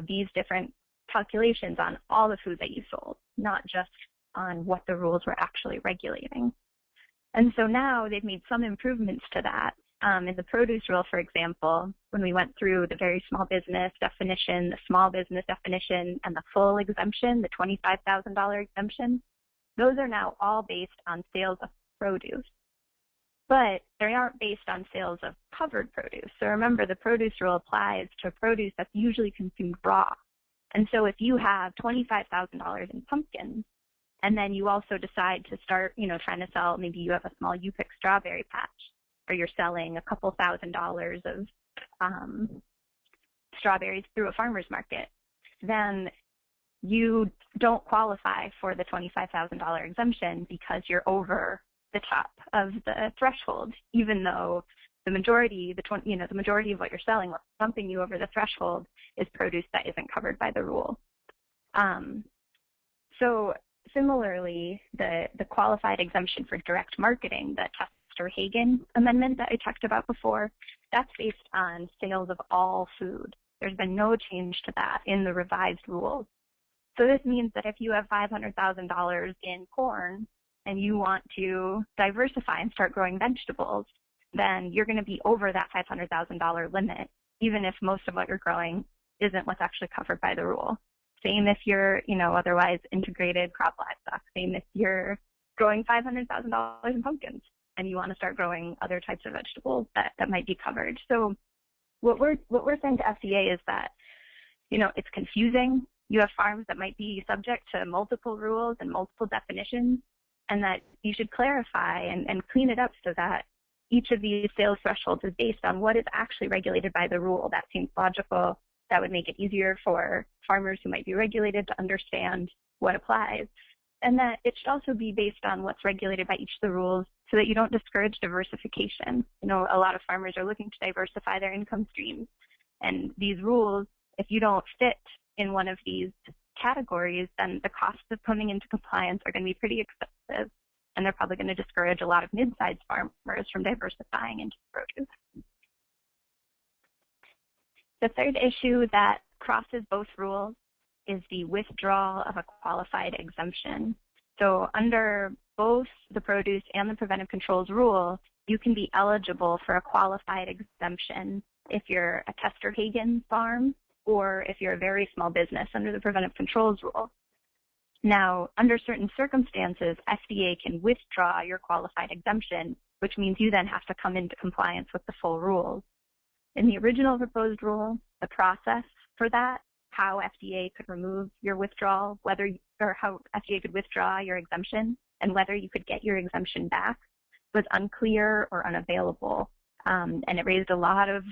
these different calculations on all the food that you sold, not just on what the rules were actually regulating. And so now they've made some improvements to that. In the produce rule, for example, when we went through the very small business definition, the small business definition, and the full exemption, the $25,000 exemption, those are now all based on sales of produce. But they aren't based on sales of covered produce. So remember, the produce rule applies to produce that's usually consumed raw. And so if you have $25,000 in pumpkins, and then you also decide to start, trying to sell, maybe you have a small U-pick strawberry patch, or you're selling a couple $1,000s of strawberries through a farmer's market, then you don't qualify for the $25,000 exemption because you're over the top of the threshold, even though the majority of what you're selling, what's dumping you over the threshold, is produce that isn't covered by the rule. So similarly, the qualified exemption for direct marketing, the Tester-Hagen amendment that I talked about before, that's based on sales of all food. There's been no change to that in the revised rules. So this means that if you have $500,000 in corn and you want to diversify and start growing vegetables, then you're going to be over that $500,000 limit, even if most of what you're growing isn't what's actually covered by the rule. Same if you're, otherwise integrated crop livestock. Same if you're growing $500,000 in pumpkins and you want to start growing other types of vegetables that might be covered. So what we're saying to FDA is that, it's confusing. You have farms that might be subject to multiple rules and multiple definitions, and that you should clarify and clean it up so that each of these sales thresholds is based on what is actually regulated by the rule. That seems logical. That would make it easier for farmers who might be regulated to understand what applies. And that it should also be based on what's regulated by each of the rules so that you don't discourage diversification. A lot of farmers are looking to diversify their income streams. And these rules, if you don't fit in one of these categories, then the costs of coming into compliance are going to be pretty expensive. And they're probably going to discourage a lot of mid-sized farmers from diversifying into produce. The third issue that crosses both rules is the withdrawal of a qualified exemption. So under both the produce and the preventive controls rule, you can be eligible for a qualified exemption if you're a Tester-Hagen farm or if you're a very small business under the preventive controls rule. Now, under certain circumstances, FDA can withdraw your qualified exemption, which means you then have to come into compliance with the full rules. In the original proposed rule, the process for that, how FDA could remove your withdrawal, how FDA could withdraw your exemption, and whether you could get your exemption back, was unclear or unavailable. And it raised a lot of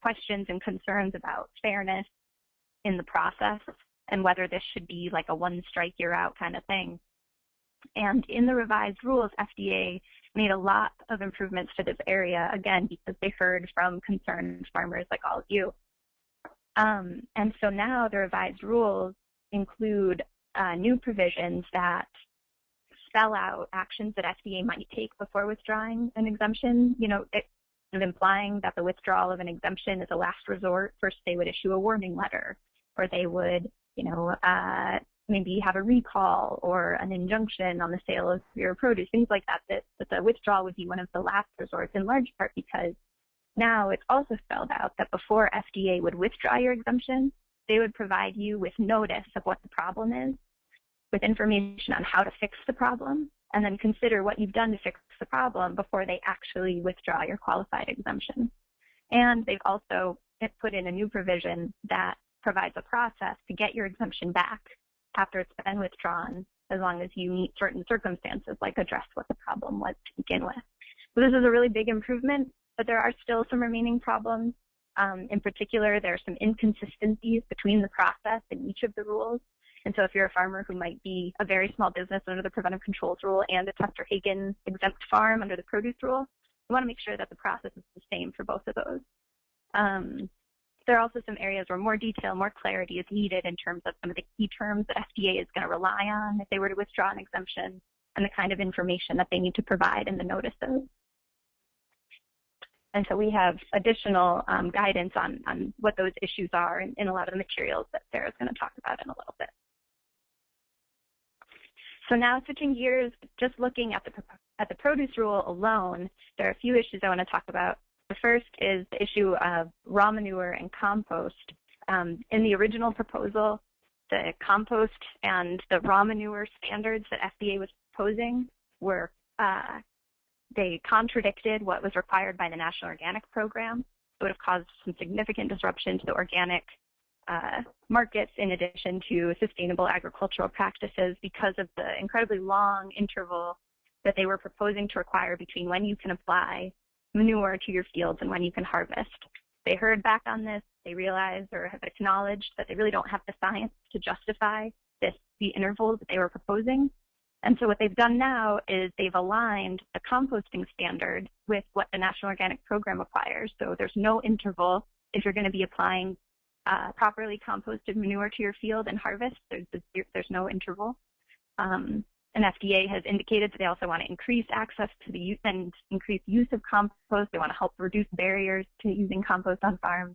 questions and concerns about fairness in the process and whether this should be like a one strike, you're out kind of thing. And in the revised rules, FDA made a lot of improvements to this area, again, because they heard from concerned farmers like all of you. And so now the revised rules include new provisions that spell out actions that FDA might take before withdrawing an exemption, implying that the withdrawal of an exemption is a last resort. First, they would issue a warning letter, or they would, maybe have a recall or an injunction on the sale of your produce, things like that, that the withdrawal would be one of the last resorts, in large part because now it's also spelled out that before FDA would withdraw your exemption, they would provide you with notice of what the problem is, with information on how to fix the problem, and then consider what you've done to fix the problem before they actually withdraw your qualified exemption. And they've also put in a new provision that provides a process to get your exemption back after it's been withdrawn, as long as you meet certain circumstances, like address what the problem was to begin with. So this is a really big improvement, but there are still some remaining problems. In particular, there are some inconsistencies between the process and each of the rules. And so if you're a farmer who might be a very small business under the preventive controls rule and a Tester-Hagen exempt farm under the produce rule, you want to make sure that the process is the same for both of those. There are also some areas where more detail, more clarity is needed in terms of some of the key terms that FDA is going to rely on if they were to withdraw an exemption, and the kind of information that they need to provide in the notices. And so we have additional guidance on what those issues are in a lot of the materials that Sarah's going to talk about in a little bit. So now switching gears, just looking at the produce rule alone, there are a few issues I want to talk about. The first is the issue of raw manure and compost. In the original proposal, the compost and the raw manure standards that FDA was proposing were they contradicted what was required by the National Organic Program. It would have caused some significant disruption to the organic markets, in addition to sustainable agricultural practices, because of the incredibly long interval that they were proposing to require between when you can apply manure to your fields and when you can harvest. They heard back on this. They realized or have acknowledged that they really don't have the science to justify the intervals that they were proposing. And so what they've done now is they've aligned the composting standard with what the National Organic Program requires. So there's no interval if you're going to be applying properly composted manure to your field and harvest. There's no interval. And FDA has indicated that they also want to increase access to the use and increase use of compost. They want to help reduce barriers to using compost on farms.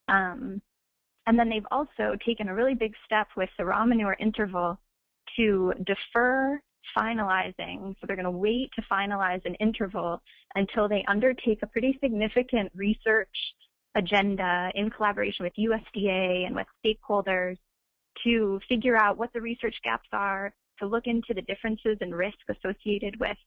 And then they've also taken a really big step with the raw manure interval to defer finalizing. So they're going to wait to finalize an interval until they undertake a pretty significant research agenda in collaboration with USDA and with stakeholders to figure out what the research gaps are, to look into the differences and risk associated with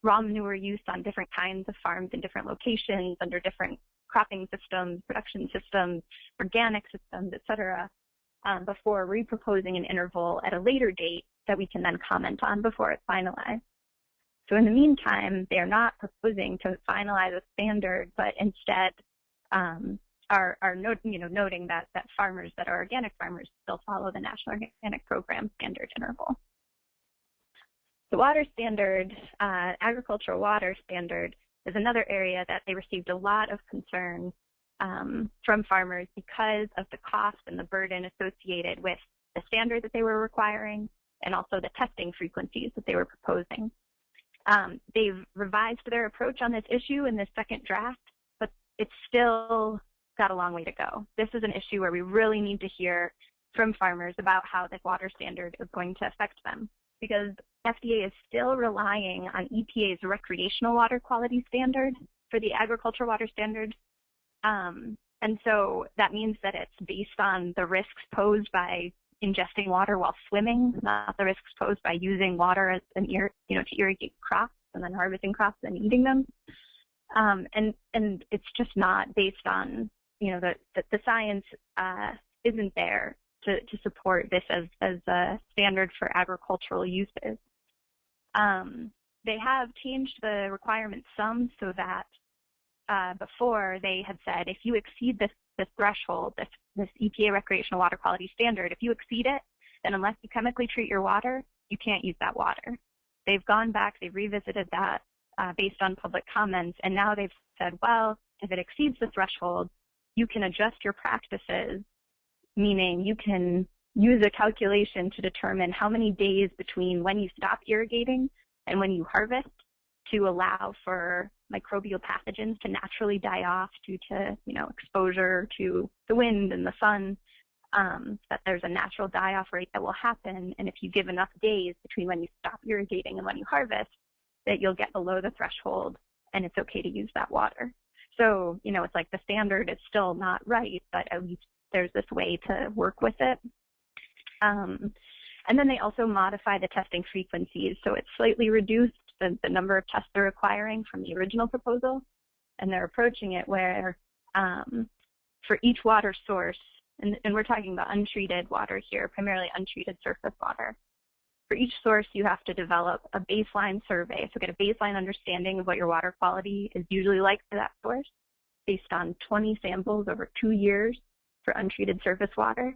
raw manure use on different kinds of farms in different locations, under different cropping systems, production systems, organic systems, et cetera, before reproposing an interval at a later date that we can then comment on before it's finalized. So in the meantime, they are not proposing to finalize a standard, but instead are noting that farmers that are organic farmers still follow the National Organic Program standard interval. The water standard, agricultural water standard, is another area that they received a lot of concern from farmers because of the cost and the burden associated with the standard that they were requiring, and also the testing frequencies that they were proposing. They've revised their approach on this issue in this second draft, but it's still got a long way to go. This is an issue where we really need to hear from farmers about how this water standard is going to affect them, because FDA is still relying on EPA's recreational water quality standard for the agricultural water standard. And so that means that it's based on the risks posed by ingesting water while swimming, not the risks posed by using water as to irrigate crops and then harvesting crops and eating them. And it's just not based on, the science isn't there to support this as a standard for agricultural uses. They have changed the requirements some, so that before they had said if you exceed this threshold, this EPA recreational water quality standard, if you exceed it, then unless you chemically treat your water, you can't use that water. They've gone back, they've revisited that based on public comments, and now they've said, well, if it exceeds the threshold, you can adjust your practices, meaning you can use a calculation to determine how many days between when you stop irrigating and when you harvest to allow for microbial pathogens to naturally die off due to, exposure to the wind and the sun, that there's a natural die-off rate that will happen. And if you give enough days between when you stop irrigating and when you harvest, that you'll get below the threshold and it's okay to use that water. So, it's like the standard is still not right, but at least there's this way to work with it. And then they also modify the testing frequencies. So it's slightly reduced the number of tests they're requiring from the original proposal. And they're approaching it where for each water source, and we're talking about untreated water here, primarily untreated surface water. For each source, you have to develop a baseline survey. So get a baseline understanding of what your water quality is usually like for that source based on 20 samples over 2 years for untreated surface water,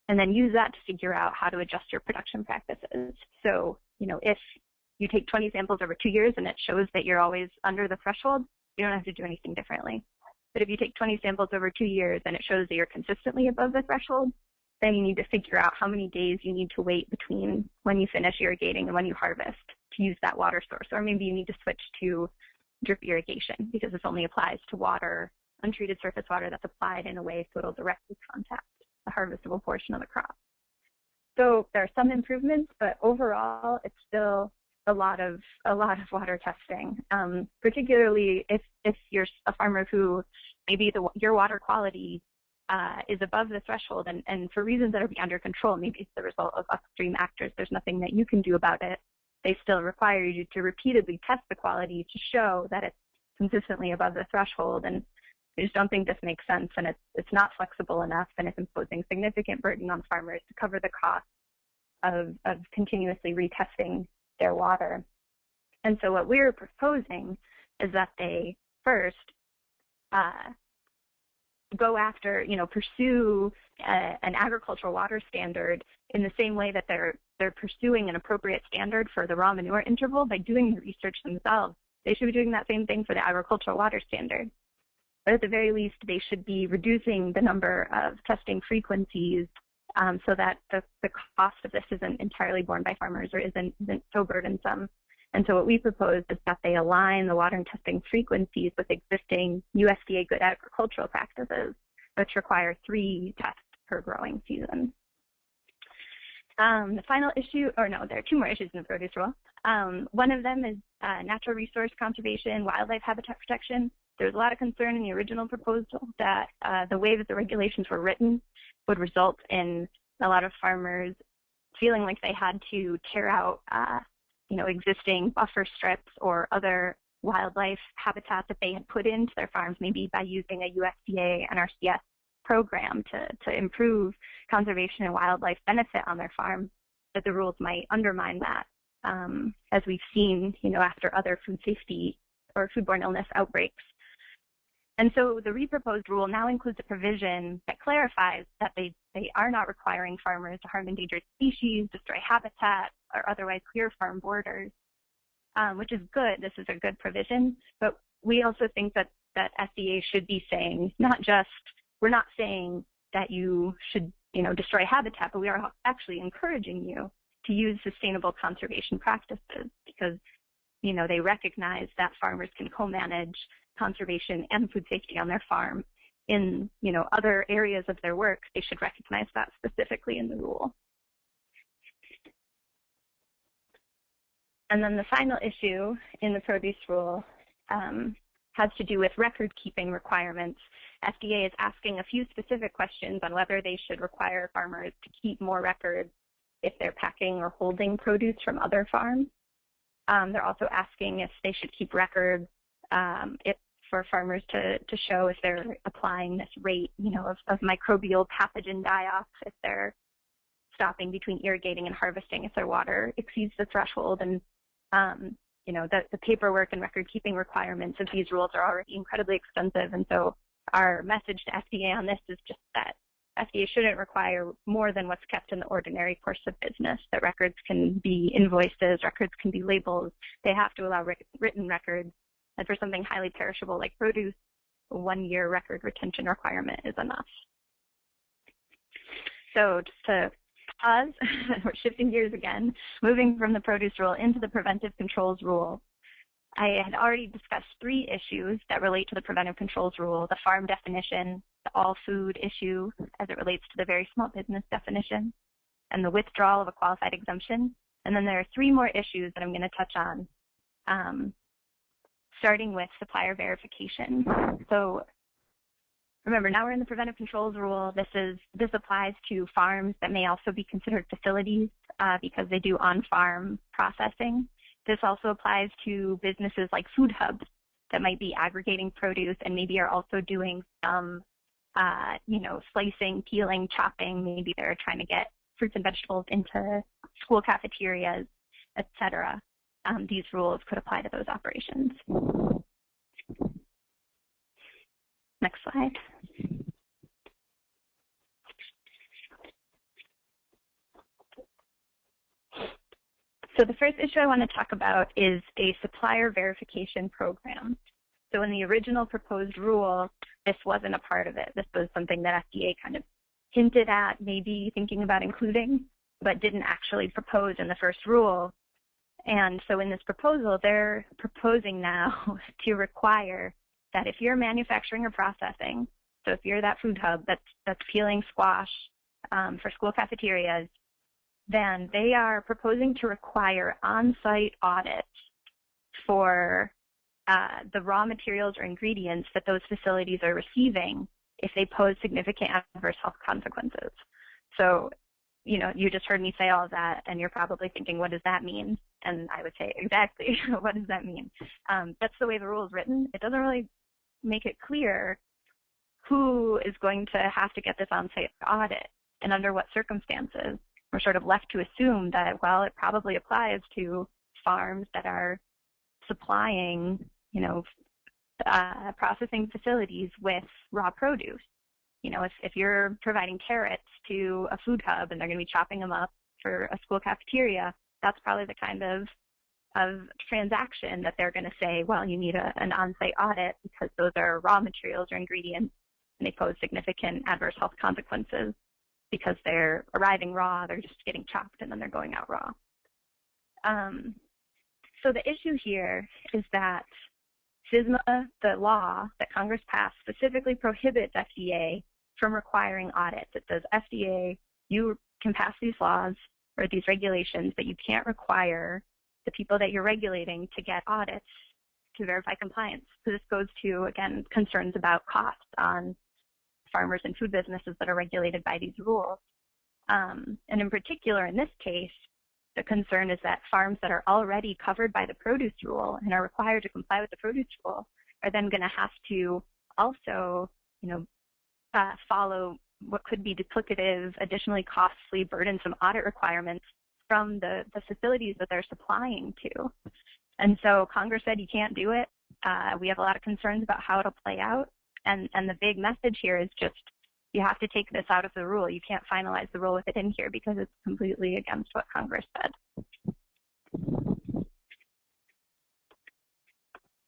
and then use that to figure out how to adjust your production practices. So, if you take 20 samples over 2 years and it shows that you're always under the threshold, you don't have to do anything differently. But if you take 20 samples over 2 years and it shows that you're consistently above the threshold, then you need to figure out how many days you need to wait between when you finish irrigating and when you harvest to use that water source. Or maybe you need to switch to drip irrigation because this only applies to water, untreated surface water that's applied in a way so it'll directly contact the harvestable portion of the crop. So there are some improvements, but overall it's still a lot of water testing, particularly if you're a farmer who maybe your water quality is above the threshold and for reasons that are beyond your control, maybe it's the result of upstream actors, there's nothing that you can do about it. They still require you to repeatedly test the quality to show that it's consistently above the threshold. And I just don't think this makes sense, and it's not flexible enough, and it's imposing significant burden on farmers to cover the cost of continuously retesting their water. And so what we're proposing is that they first go after, pursue an agricultural water standard in the same way that they're pursuing an appropriate standard for the raw manure interval by doing the research themselves. They should be doing that same thing for the agricultural water standard. But at the very least, they should be reducing the number of testing frequencies so that the cost of this isn't entirely borne by farmers or isn't so burdensome. And so what we propose is that they align the water and testing frequencies with existing USDA good agricultural practices, which require 3 tests per growing season. The final issue, there are 2 more issues in the produce rule. One of them is natural resource conservation, wildlife habitat protection. There was a lot of concern in the original proposal that the way that the regulations were written would result in a lot of farmers feeling like they had to tear out existing buffer strips or other wildlife habitat that they had put into their farms, maybe by using a USDA NRCS program to improve conservation and wildlife benefit on their farm, that the rules might undermine that, as we've seen, after other food safety or foodborne illness outbreaks. And so the reproposed rule now includes a provision that clarifies that they are not requiring farmers to harm endangered species, destroy habitat, or otherwise clear farm borders, which is good. This is a good provision. But we also think that SDA should be saying, we're not saying that you should, destroy habitat, but we are actually encouraging you to use sustainable conservation practices because, they recognize that farmers can co-manage conservation and food safety on their farm in, other areas of their work. They should recognize that specifically in the rule. And then the final issue in the produce rule has to do with record-keeping requirements. FDA is asking a few specific questions on whether they should require farmers to keep more records if they're packing or holding produce from other farms. They're also asking if they should keep records for farmers to show if they're applying this rate, of microbial pathogen die-off, if they're stopping between irrigating and harvesting, if their water exceeds the threshold. And, the paperwork and record-keeping requirements of these rules are already incredibly extensive. And so our message to FDA on this is just that FDA shouldn't require more than what's kept in the ordinary course of business, that records can be invoices, records can be labels. They have to allow written records. And for something highly perishable like produce, a 1-year record retention requirement is enough. So just to pause. We're shifting gears again, moving from the produce rule into the preventive controls rule. I had already discussed 3 issues that relate to the preventive controls rule: the farm definition, the all food issue as it relates to the very small business definition, and the withdrawal of a qualified exemption. And then there are 3 more issues that I'm going to touch on, starting with supplier verification. So remember, now we're in the preventive controls rule. This applies to farms that may also be considered facilities because they do on-farm processing. This also applies to businesses like food hubs that might be aggregating produce and maybe are also doing some, slicing, peeling, chopping. Maybe they're trying to get fruits and vegetables into school cafeterias, etc. These rules could apply to those operations. Next slide. So the first issue I want to talk about is a supplier verification program. So in the original proposed rule, this wasn't a part of it. This was something that FDA kind of hinted at, maybe thinking about including, but didn't actually propose in the first rule. And so in this proposal, they're proposing now to require that if you're manufacturing or processing, so if you're that food hub that's peeling squash for school cafeterias, then they are proposing to require on-site audits for the raw materials or ingredients that those facilities are receiving if they pose significant adverse health consequences. So, you just heard me say all of that, and you're probably thinking, what does that mean? And I would say, exactly, what does that mean? That's the way the rule is written. It doesn't really make it clear who is going to have to get this on-site audit and under what circumstances. We're sort of left to assume that, well, it probably applies to farms that are supplying, processing facilities with raw produce. If you're providing carrots to a food hub and they're going to be chopping them up for a school cafeteria, that's probably the kind of transaction that they're going to say, well, you need an on-site audit because those are raw materials or ingredients and they pose significant adverse health consequences because they're arriving raw, they're just getting chopped and then they're going out raw. So the issue here is that FSMA, the law that Congress passed, specifically prohibits FDA from requiring audits. It says, FDA, you can pass these laws or these regulations, but you can't require the people that you're regulating to get audits to verify compliance. So this goes to, again, concerns about costs on farmers and food businesses that are regulated by these rules. And in particular, in this case, the concern is that farms that are already covered by the produce rule and are required to comply with the produce rule are then going to have to also, follow what could be duplicative, additionally costly, burdensome audit requirements from the facilities that they're supplying to. And so Congress said you can't do it. We have a lot of concerns about how it'll play out. And the big message here is just you have to take this out of the rule. You can't finalize the rule with it in here because it's completely against what Congress said.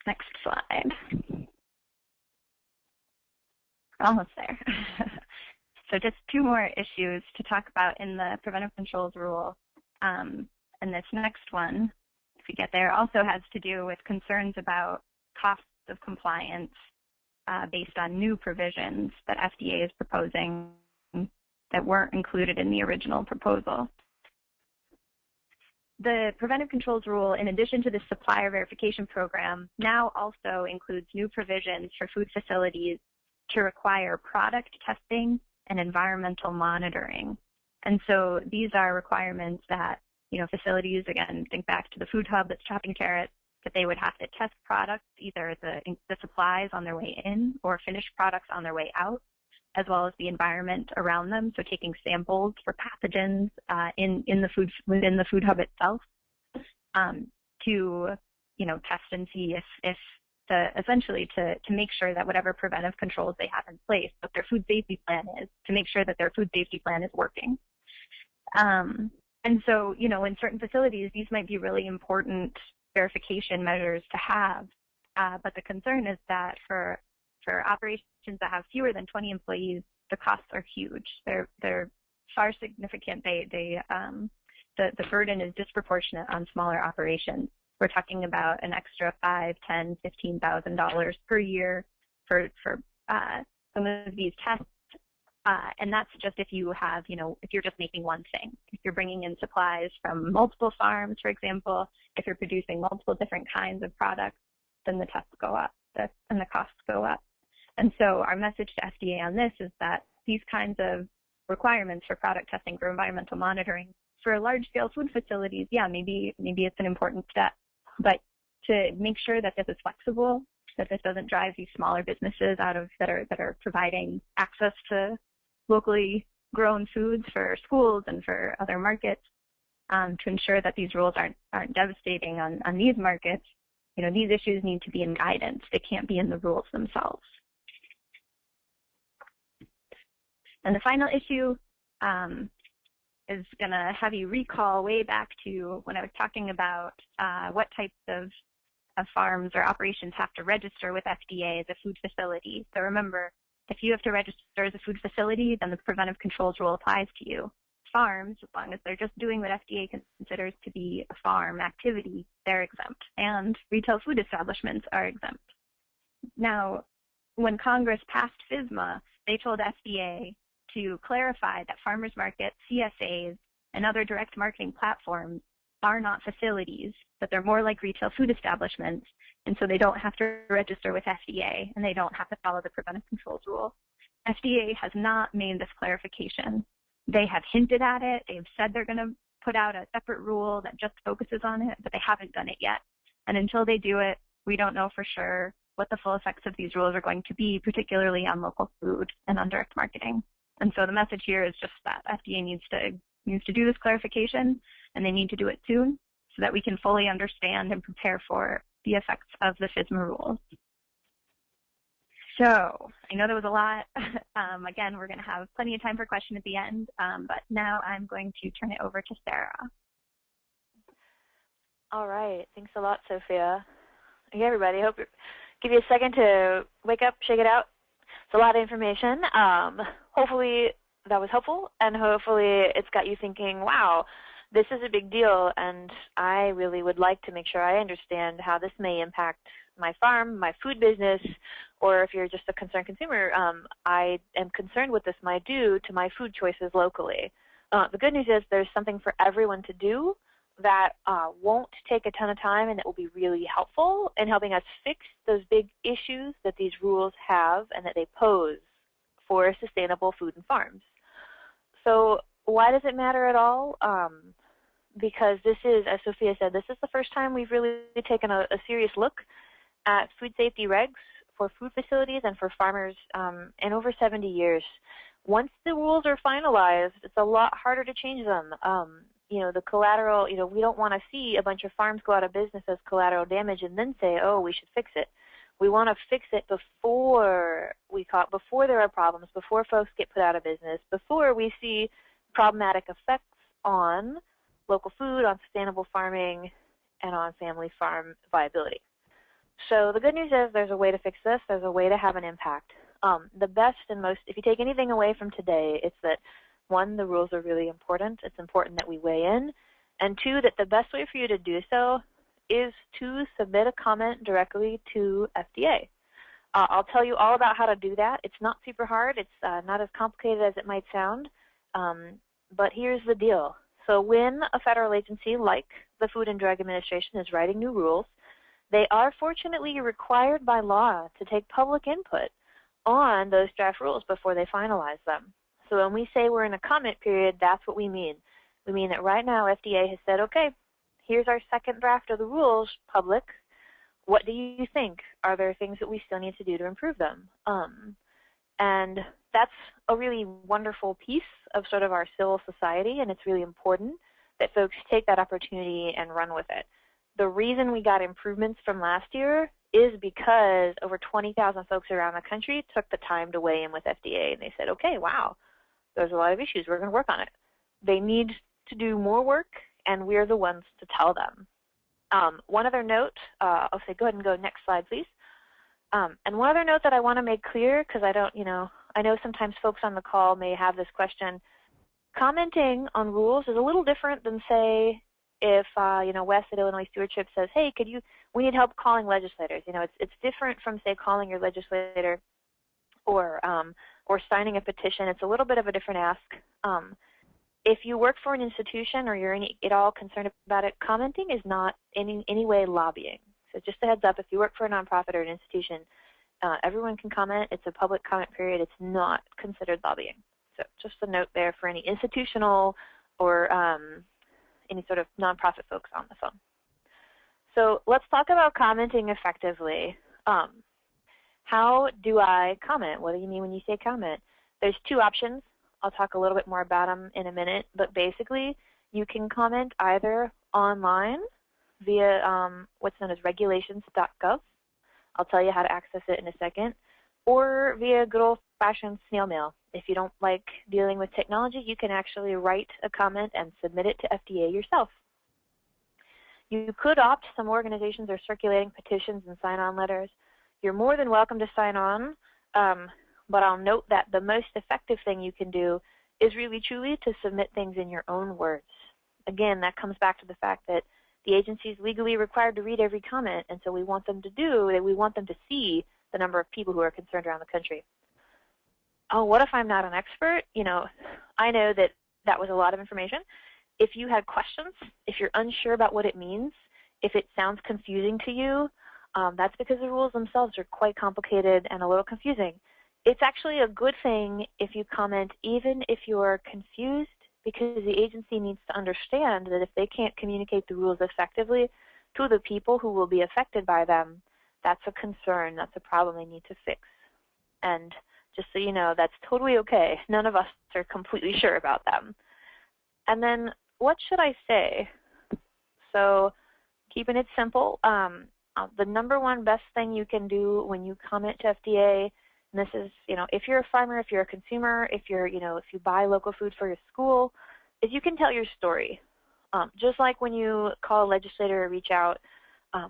Next slide. Almost there. So just 2 more issues to talk about in the preventive controls rule. And this next one, if we get there, also has to do with concerns about costs of compliance based on new provisions that FDA is proposing that weren't included in the original proposal. The preventive controls rule, in addition to the supplier verification program, now also includes new provisions for food facilities to require product testing and environmental monitoring. And so these are requirements that, facilities, again, think back to the food hub that's chopping carrots, that they would have to test products, either the supplies on their way in or finished products on their way out, as well as the environment around them. So taking samples for pathogens within the food hub itself to test and see if essentially to make sure that whatever preventive controls they have in place, what their food safety plan is, to make sure that their food safety plan is working. And so, in certain facilities, these might be really important verification measures to have, but the concern is that for operations that have fewer than 20 employees, the costs are huge. They're far significant. The burden is disproportionate on smaller operations. We're talking about an extra $5,000, $10,000, $15,000 per year for some of these tests. And that's just if you have, if you're just making one thing. If you're bringing in supplies from multiple farms, for example, if you're producing multiple different kinds of products, then the tests go up and the costs go up. And so our message to FDA on this is that these kinds of requirements for product testing, for environmental monitoring, for large-scale food facilities, yeah, maybe it's an important step. But to make sure that this is flexible, that this doesn't drive these smaller businesses out of that are providing access to locally grown foods for schools and for other markets, to ensure that these rules aren't devastating on these markets, these issues need to be in guidance. They can't be in the rules themselves. And the final issue is going to have you recall way back to when I was talking about what types of farms or operations have to register with FDA as a food facility. So remember, if you have to register as a food facility, then the preventive controls rule applies to you. Farms, as long as they're just doing what FDA considers to be a farm activity, they're exempt. And retail food establishments are exempt. Now, when Congress passed FSMA, they told FDA to clarify that farmers markets, CSAs, and other direct marketing platforms are not facilities, that they're more like retail food establishments, and so they don't have to register with FDA, and they don't have to follow the preventive controls rule. FDA has not made this clarification. They have hinted at it. They've said they're going to put out a separate rule that just focuses on it, but they haven't done it yet. And until they do it, we don't know for sure what the full effects of these rules are going to be, particularly on local food and on direct marketing. And so the message here is just that FDA needs to do this clarification, and they need to do it soon so that we can fully understand and prepare for the effects of the FSMA rules. So I know there was a lot. Again, we're going to have plenty of time for questions at the end, but now I'm going to turn it over to Sarah. All right. Thanks a lot, Sophia. Hey, everybody. Hope give you a second to wake up, shake it out. It's a lot of information. Hopefully that was helpful, and hopefully it's got you thinking, wow, this is a big deal, and I really would like to make sure I understand how this may impact my farm, my food business, or if you're just a concerned consumer, I am concerned what this might do to my food choices locally. The good news is there's something for everyone to do that won't take a ton of time, and it will be really helpful in helping us fix those big issues that these rules have and that they pose for sustainable food and farms. So why does it matter at all? Because this is, as Sophia said, this is the first time we've really taken a serious look at food safety regs for food facilities and for farmers in over 70 years. Once the rules are finalized, it's a lot harder to change them. The collateral, we don't want to see a bunch of farms go out of business as collateral damage and then say, oh, we should fix it. We want to fix it before there are problems, before folks get put out of business, before we see problematic effects on local food, on sustainable farming, and on family farm viability. So the good news is there's a way to fix this. There's a way to have an impact. The best and most, if you take anything away from today, it's that, one, the rules are really important. It's important that we weigh in. And two, that the best way for you to do so is to submit a comment directly to FDA. I'll tell you all about how to do that. It's not super hard. It's not as complicated as it might sound. But here's the deal. So when a federal agency like the Food and Drug Administration is writing new rules, they are fortunately required by law to take public input on those draft rules before they finalize them. So when we say we're in a comment period, that's what we mean. We mean that right now FDA has said, okay, here's our second draft of the rules, public. What do you think? Are there things that we still need to do to improve them? And that's a really wonderful piece of sort of our civil society, and it's really important that folks take that opportunity and run with it. The reason we got improvements from last year is because over 20,000 folks around the country took the time to weigh in with FDA, and they said, okay, wow, there's a lot of issues. We're going to work on it. They need to do more work, and we're the ones to tell them. One other note, I'll say go ahead and go next slide, please. And one other note that I want to make clear, because I know sometimes folks on the call may have this question, commenting on rules is a little different than, say, if Wes at Illinois Stewardship says, hey, we need help calling legislators. It's different from, say, calling your legislator or signing a petition. It's a little bit of a different ask. If you work for an institution or you're at all concerned about it, commenting is not in any way lobbying. So just a heads up, if you work for a nonprofit or an institution, everyone can comment. It's a public comment period. It's not considered lobbying. So just a note there for any institutional or any sort of nonprofit folks on the phone. So let's talk about commenting effectively. How do I comment? What do you mean when you say comment? There's two options. I'll talk a little bit more about them in a minute, but basically you can comment either online via what's known as regulations.gov. I'll tell you how to access it in a second, or via good old-fashioned snail mail. If you don't like dealing with technology, you can actually write a comment and submit it to FDA yourself. You could opt. Some organizations are circulating petitions and sign-on letters. You're more than welcome to sign on, but I'll note that the most effective thing you can do is really truly to submit things in your own words. Again, that comes back to the fact that the agency is legally required to read every comment, and so we want them to see the number of people who are concerned around the country. Oh, what if I'm not an expert? I know that was a lot of information. If you had questions, if you're unsure about what it means, if it sounds confusing to you, that's because the rules themselves are quite complicated and a little confusing. It's actually a good thing if you comment even if you're confused, because the agency needs to understand that if they can't communicate the rules effectively to the people who will be affected by them, that's a concern, that's a problem they need to fix. And just so you know, that's totally okay. None of us are completely sure about them. And then what should I say? So keeping it simple, the number one best thing you can do when you comment to FDA, and this is, if you're a farmer, if you're a consumer, if you buy local food for your school, is you can tell your story. Just like when you call a legislator or reach out,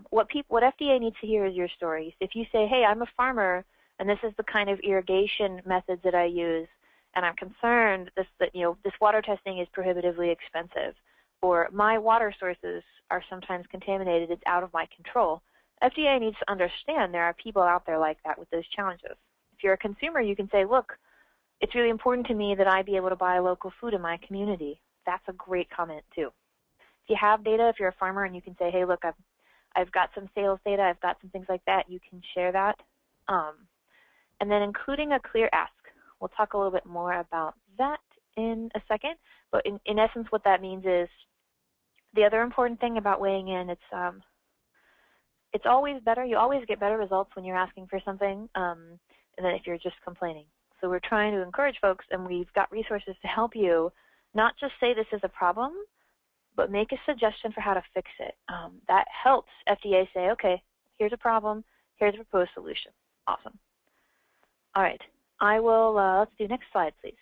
what FDA needs to hear is your story. If you say, hey, I'm a farmer, and this is the kind of irrigation methods that I use, and I'm concerned that this water testing is prohibitively expensive, or my water sources are sometimes contaminated, it's out of my control. FDA needs to understand there are people out there like that with those challenges. If you're a consumer, you can say, look, it's really important to me that I be able to buy local food in my community. That's a great comment too. If you have data, if you're a farmer and you can say, hey, look, I've got some sales data, I've got some things like that, you can share that. And then including a clear ask. We'll talk a little bit more about that in a second, but in essence what that means is the other important thing about weighing in, it's always better, you always get better results when you're asking for something than if you're just complaining. So we're trying to encourage folks, and we've got resources to help you not just say this is a problem, but make a suggestion for how to fix it. That helps FDA say, okay, here's a problem, here's a proposed solution. Awesome. All right, I will, let's do next slide, please.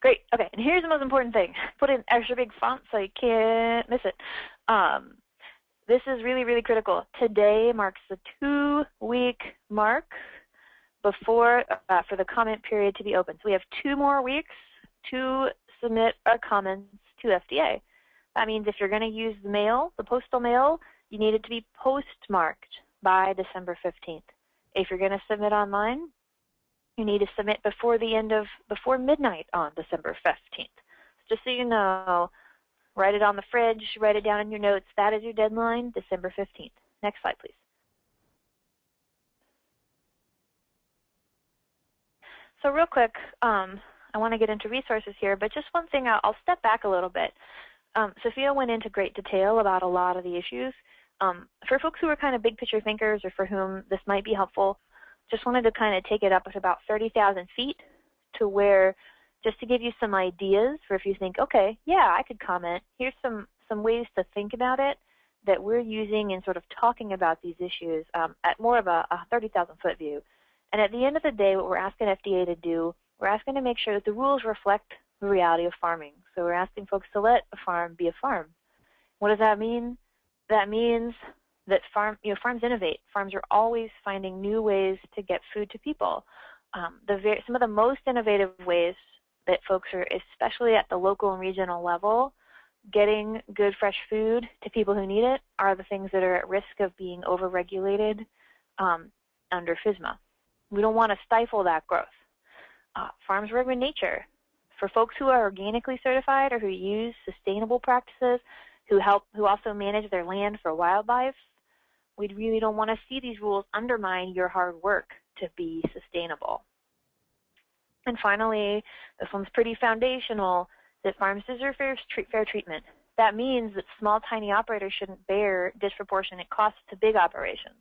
Great, okay, and here's the most important thing. Put in extra big font so you can't miss it. This is really, really critical. Today marks the 2-week mark before for the comment period to be open. So we have 2 more weeks to submit our comments to FDA. That means if you're going to use the mail, the postal mail, you need it to be postmarked by December 15th. If you're going to submit online, you need to submit before midnight on December 15th. Just so you know, write it on the fridge, write it down in your notes. That is your deadline, December 15th. Next slide, please. So real quick, I want to get into resources here, but just one thing, I'll step back a little bit. Sophia went into great detail about a lot of the issues. For folks who are kind of big picture thinkers or for whom this might be helpful, just wanted to kind of take it up at about 30,000 feet to where, just to give you some ideas for if you think, okay, yeah, I could comment. Here's some ways to think about it that we're using in sort of talking about these issues at more of a 30,000 foot view. And at the end of the day, what we're asking FDA to do, we're asking to make sure that the rules reflect the reality of farming. So we're asking folks to let a farm be a farm. What does that mean? That means that farms innovate. Farms are always finding new ways to get food to people. some of the most innovative ways that folks are, especially at the local and regional level, getting good fresh food to people who need it are the things that are at risk of being overregulated under FSMA. We don't want to stifle that growth. Farms were in nature. For folks who are organically certified or who use sustainable practices, who also manage their land for wildlife, we really don't want to see these rules undermine your hard work to be sustainable. And finally, this one's pretty foundational, that farms deserve fair treatment. That means that small, tiny operators shouldn't bear disproportionate costs to big operations.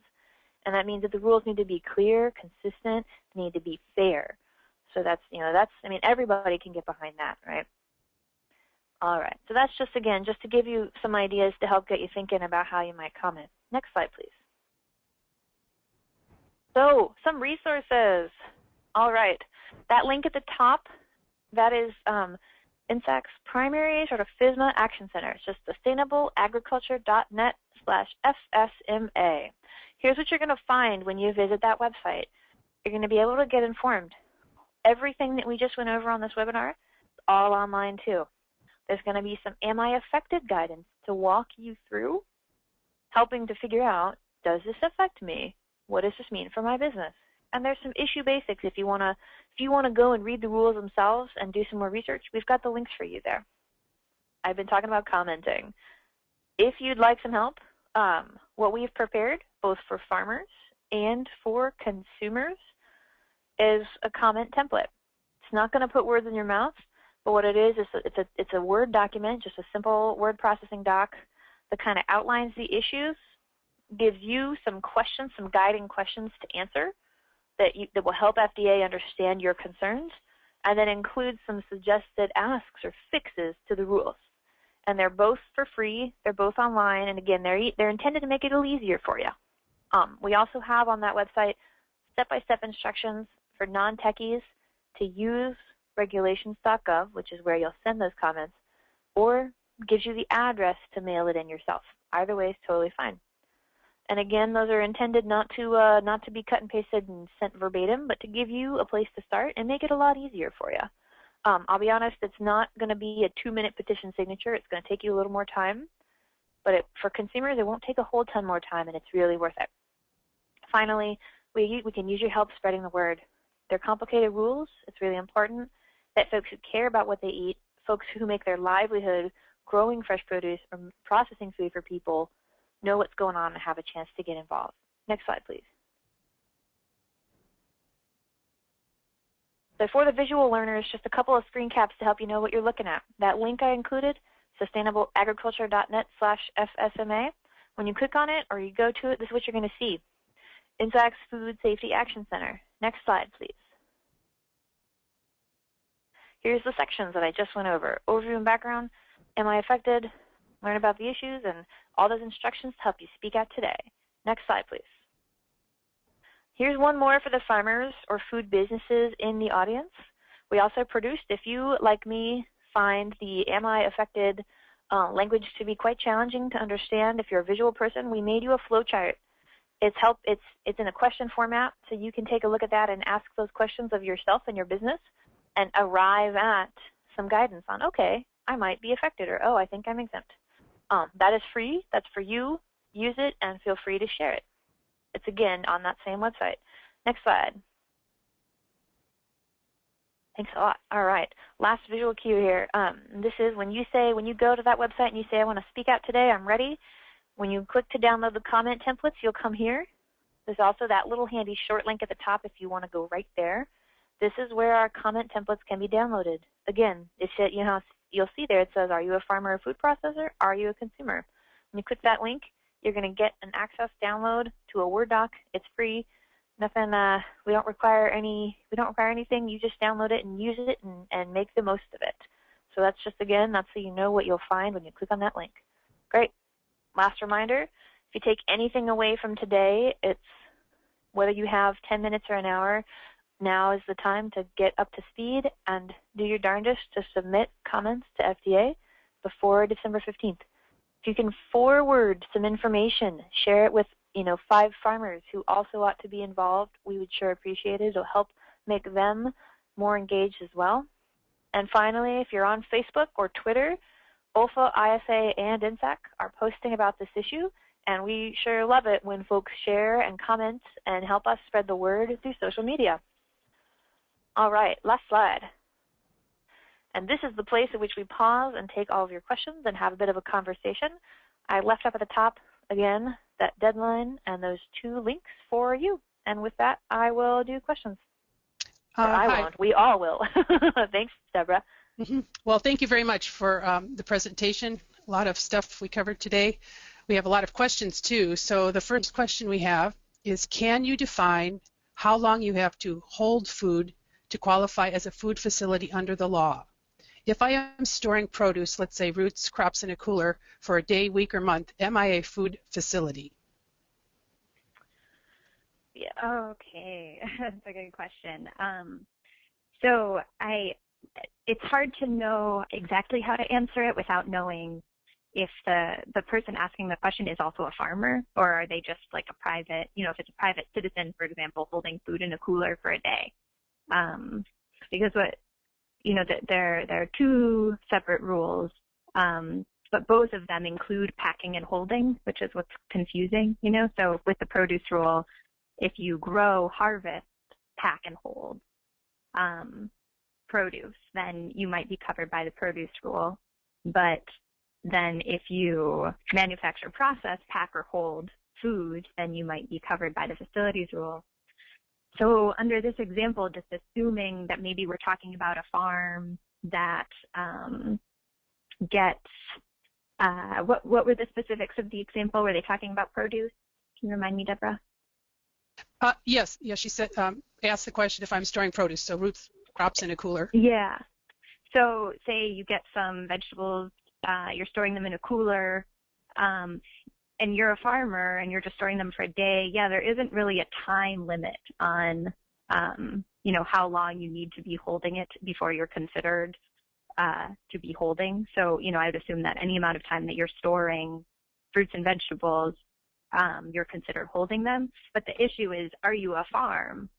And that means that the rules need to be clear, consistent, they need to be fair. So that's, I mean, everybody can get behind that, right? All right, so that's just, again, just to give you some ideas to help get you thinking about how you might comment. Next slide, please. So, some resources. All right, that link at the top, that is INSAC's primary sort of FSMA Action Center. It's just sustainableagriculture.net/FSMA. Here's what you're going to find when you visit that website. You're going to be able to get informed. Everything that we just went over on this webinar is all online too. There's going to be some Am I Affected guidance to walk you through, helping to figure out, does this affect me? What does this mean for my business? And there's some issue basics if you want to go and read the rules themselves and do some more research. We've got the links for you there. I've been talking about commenting. If you'd like some help, what we've prepared, both for farmers and for consumers, is a comment template. It's not going to put words in your mouth, but what it is it's a Word document, just a simple word processing doc that kind of outlines the issues, gives you some questions, some guiding questions to answer that will help FDA understand your concerns, and then includes some suggested asks or fixes to the rules. And they're both for free. They're both online, and again, they're intended to make it a little easier for you. We also have on that website step-by-step instructions for non-techies to use regulations.gov, which is where you'll send those comments, or gives you the address to mail it in yourself. Either way is totally fine. And again, those are intended not to be cut and pasted and sent verbatim, but to give you a place to start and make it a lot easier for you. I'll be honest, it's not going to be a 2-minute petition signature. It's going to take you a little more time, but for consumers, it won't take a whole ton more time, and it's really worth it. Finally, we can use your help spreading the word. They're complicated rules. It's really important that folks who care about what they eat, folks who make their livelihood growing fresh produce or processing food for people, know what's going on and have a chance to get involved. Next slide, please. So for the visual learners, just a couple of screen caps to help you know what you're looking at. That link I included, sustainableagriculture.net/FSMA. When you click on it or you go to it, this is what you're going to see. INSAC's Food Safety Action Center. Next slide, please. Here's the sections that I just went over. Overview and background, am I affected, learn about the issues, and all those instructions to help you speak out today. Next slide, please. Here's one more for the farmers or food businesses in the audience. We also produced, if you, like me, find the Am I Affected language to be quite challenging to understand, if you're a visual person, we made you a flow chart. It's in a question format, so you can take a look at that and ask those questions of yourself and your business and arrive at some guidance on, okay, I might be affected, or oh, I think I'm exempt. That is free. That's for you. Use it and feel free to share it. It's again on that same website. Next slide. Thanks a lot. All right. Last visual cue here. This is when you go to that website and you say, I want to speak out today, I'm ready. When you click to download the comment templates, you'll come here. There's also that little handy short link at the top if you want to go right there. This is where our comment templates can be downloaded. Again, you'll see there it says, are you a farmer or food processor? Are you a consumer? When you click that link, you're going to get an access download to a Word doc. It's free. Nothing. We don't require anything. You just download it and use it and make the most of it. So that's just, again, that's so you know what you'll find when you click on that link. Great. Last reminder, if you take anything away from today, it's whether you have 10 minutes or an hour, now is the time to get up to speed and do your darndest to submit comments to FDA before December 15th. If you can forward some information, share it with 5 farmers who also ought to be involved, we would sure appreciate it. It'll help make them more engaged as well. And finally, if you're on Facebook or Twitter, OFA, ISA, and INSAC are posting about this issue, and we sure love it when folks share and comment and help us spread the word through social media. All right, last slide. And this is the place at which we pause and take all of your questions and have a bit of a conversation. I left up at the top, again, that deadline and those 2 links for you. And with that, I will do questions. I won't. We all will. Thanks, Deborah. Well, thank you very much for the presentation. A lot of stuff we covered today. We have a lot of questions, too. So the first question we have is, can you define how long you have to hold food to qualify as a food facility under the law? If I am storing produce, let's say roots, crops in a cooler, for a day, week, or month, am I a food facility? Yeah. Okay, that's a good question. So it's hard to know exactly how to answer it without knowing if the person asking the question is also a farmer, or are they just like a private, if it's a private citizen, for example, holding food in a cooler for a day. Because there are 2 separate rules, but both of them include packing and holding, which is what's confusing, So with the produce rule, if you grow, harvest, pack, and hold produce, then you might be covered by the produce rule. But then if you manufacture, process, pack, or hold food, then you might be covered by the facilities rule. So under this example, just assuming that maybe we're talking about a farm that gets, what were the specifics of the example? Were they talking about produce? Can you remind me, Deborah? Yes, she said, asked the question if I'm storing produce, so roots, crops in a cooler. Yeah. So say you get some vegetables, you're storing them in a cooler, and you're a farmer and you're just storing them for a day. Yeah, there isn't really a time limit on, how long you need to be holding it before you're considered to be holding. So, I would assume that any amount of time that you're storing fruits and vegetables, you're considered holding them. But the issue is, are you a farm?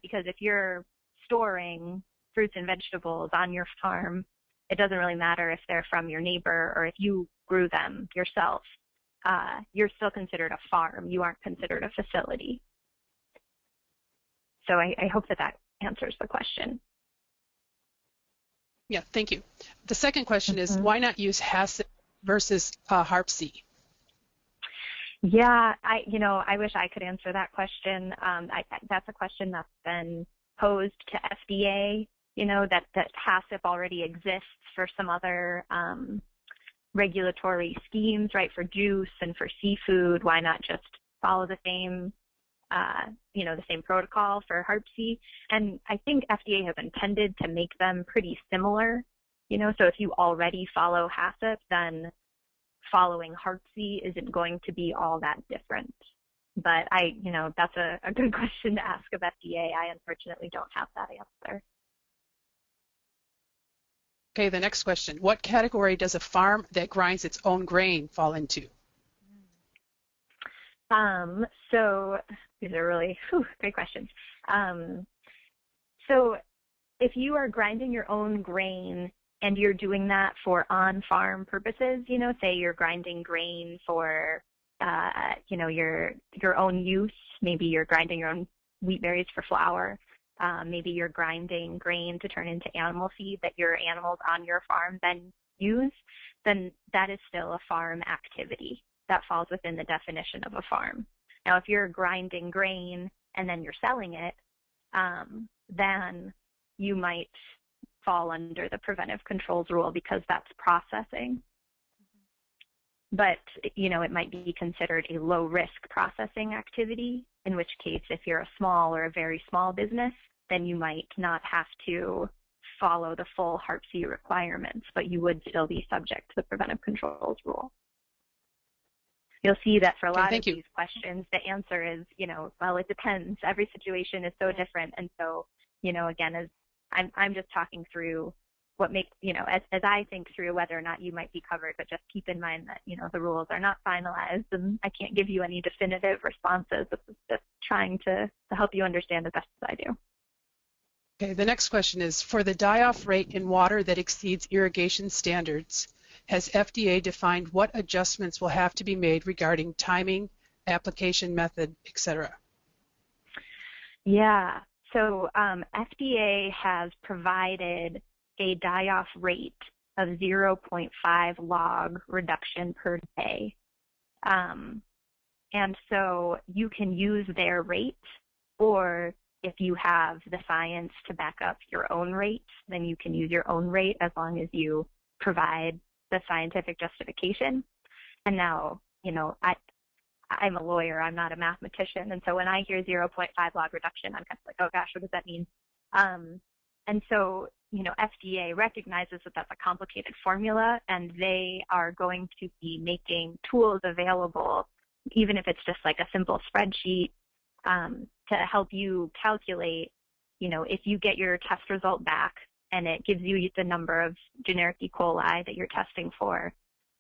Because if you're storing fruits and vegetables on your farm, it doesn't really matter if they're from your neighbor or if you grew them yourself. You're still considered a farm. You aren't considered a facility. So I hope that answers the question. Yeah, thank you. The second question is, why not use HACCP versus HARP-C? Yeah, I wish I could answer that question. That's a question that's been posed to FDA, that HACCP already exists for some other regulatory schemes, right, for juice and for seafood. Why not just follow the same, the same protocol for HARP-C? And I think FDA has intended to make them pretty similar, so if you already follow HACCP, then following HARP-C isn't going to be all that different. But that's a good question to ask of FDA. I unfortunately don't have that answer. Okay, the next question. What category does a farm that grinds its own grain fall into? So these are really great questions. So if you are grinding your own grain and you're doing that for on-farm purposes, say you're grinding grain for, your own use, maybe you're grinding your own wheat berries for flour. Maybe you're grinding grain to turn into animal feed that your animals on your farm then use, then that is still a farm activity. That falls within the definition of a farm. Now, if you're grinding grain and then you're selling it, then you might fall under the preventive controls rule because that's processing. But, it might be considered a low-risk processing activity, in which case if you're a small or a very small business, then you might not have to follow the full HARP-C requirements, but you would still be subject to the preventive controls rule. You'll see that for a lot of these questions, the answer is, well, it depends. Every situation is so different. And so, again, as I'm just talking through what makes, as I think through whether or not you might be covered, but just keep in mind that, the rules are not finalized and I can't give you any definitive responses. This is just trying to help you understand as best as I do. Okay, the next question is, for the die-off rate in water that exceeds irrigation standards, has FDA defined what adjustments will have to be made regarding timing, application method, etc.? Yeah, so FDA has provided a die-off rate of 0.5 log reduction per day. And so you can use their rate, or if you have the science to back up your own rate, then you can use your own rate as long as you provide the scientific justification. And now, you know, I'm a lawyer, I'm not a mathematician, and so when I hear 0.5 log reduction, I'm kind of like, oh gosh, what does that mean? And so, you know, FDA recognizes that that's a complicated formula, and they are going to be making tools available, even if it's just like a simple spreadsheet, to help you calculate, you know, if you get your test result back and it gives you the number of generic E. coli that you're testing for,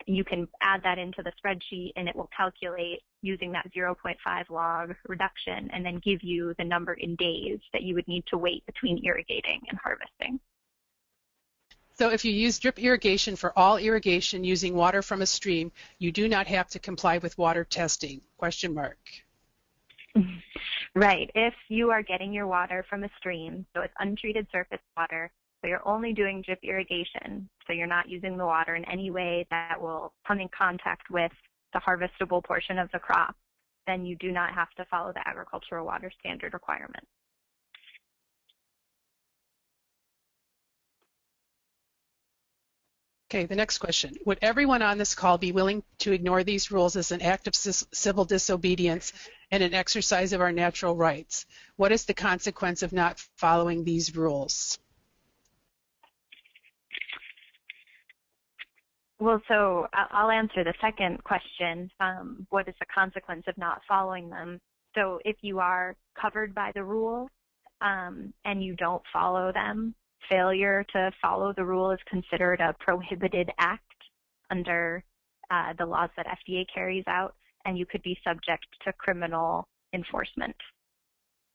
you can add that into the spreadsheet and it will calculate using that 0.5 log reduction and then give you the number in days that you would need to wait between irrigating and harvesting. So if you use drip irrigation for all irrigation using water from a stream, you do not have to comply with water testing, ? Right. If you are getting your water from a stream, so it's untreated surface water, so you're only doing drip irrigation, so you're not using the water in any way that will come in contact with the harvestable portion of the crop, then you do not have to follow the agricultural water standard requirement. Okay, the next question. Would everyone on this call be willing to ignore these rules as an act of civil disobedience and an exercise of our natural rights? What is the consequence of not following these rules? Well, so I'll answer the second question. What is the consequence of not following them? So if you are covered by the rule and you don't follow them, failure to follow the rule is considered a prohibited act under the laws that FDA carries out, and you could be subject to criminal enforcement,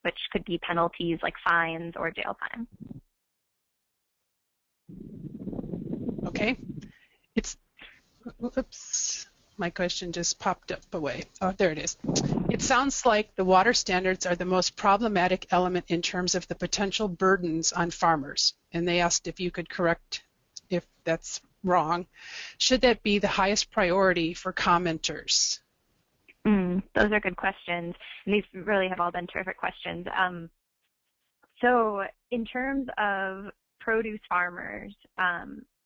which could be penalties like fines or jail time. Okay. Oops, my question just popped up away. Oh, there it is. It sounds like the water standards are the most problematic element in terms of the potential burdens on farmers. And they asked if you could correct if that's wrong. Should that be the highest priority for commenters? Those are good questions. And these really have all been terrific questions. So in terms of produce farmers,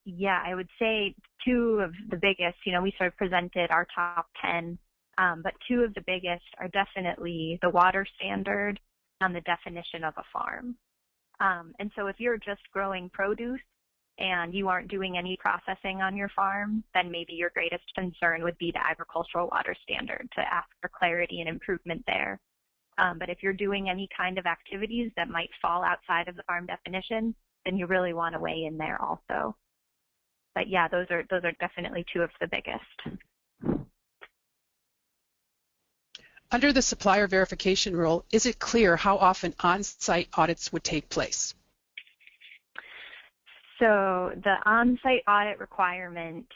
yeah, I would say two of the biggest, you know, we sort of presented our top 10, but two of the biggest are definitely the water standard and the definition of a farm. And so if you're just growing produce and you aren't doing any processing on your farm, then maybe your greatest concern would be the agricultural water standard, to ask for clarity and improvement there. But if you're doing any kind of activities that might fall outside of the farm definition, then you really want to weigh in there also. But yeah, those are definitely two of the biggest. Under the supplier verification rule, is it clear how often on-site audits would take place? So the on-site audit requirement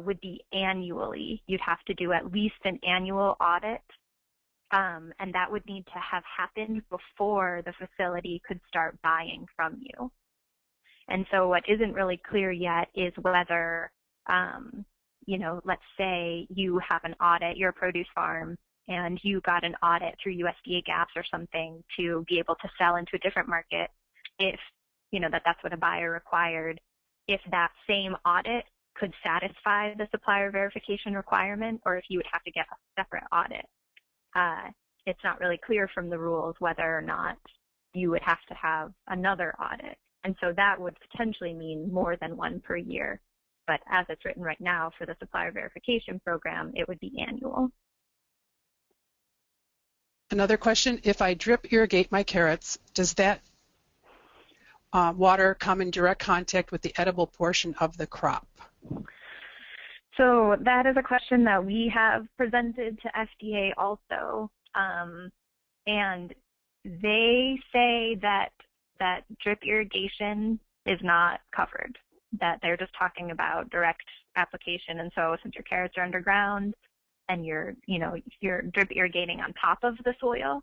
would be annually. You'd have to do at least an annual audit, and that would need to have happened before the facility could start buying from you. And so what isn't really clear yet is whether, you know, let's say you have an audit, you're a produce farm, and you got an audit through USDA gaps or something to be able to sell into a different market, if, you know, that's what a buyer required, if that same audit could satisfy the supplier verification requirement, or if you would have to get a separate audit. It's not really clear from the rules whether or not you would have to have another audit. And so that would potentially mean more than one per year. But as it's written right now for the supplier verification program, it would be annual. Another question, if I drip irrigate my carrots, does that water come in direct contact with the edible portion of the crop? So that is a question that we have presented to FDA also. And they say that that drip irrigation is not covered, that they're just talking about direct application. And so since your carrots are underground and you're drip irrigating on top of the soil,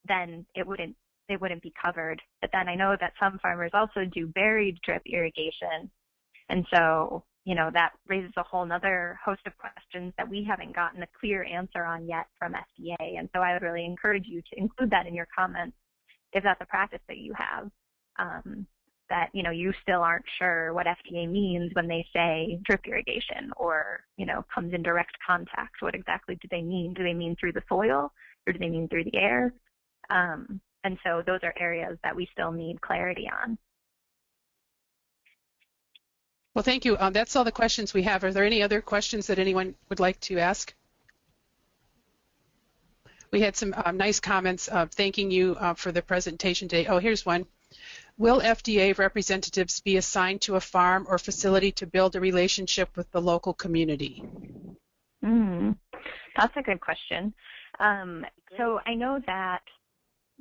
then they wouldn't be covered. But then I know that some farmers also do buried drip irrigation. And so, that raises a whole nother host of questions that we haven't gotten a clear answer on yet from FDA. And so I would really encourage you to include that in your comments if that's a practice that you have, that, you still aren't sure what FDA means when they say drip irrigation or, comes in direct contact. What exactly do they mean? Do they mean through the soil or do they mean through the air? And so those are areas that we still need clarity on. Well, thank you. That's all the questions we have. Are there any other questions that anyone would like to ask? We had some nice comments thanking you for the presentation today. Oh, here's one. Will FDA representatives be assigned to a farm or facility to build a relationship with the local community? That's a good question. So I know that,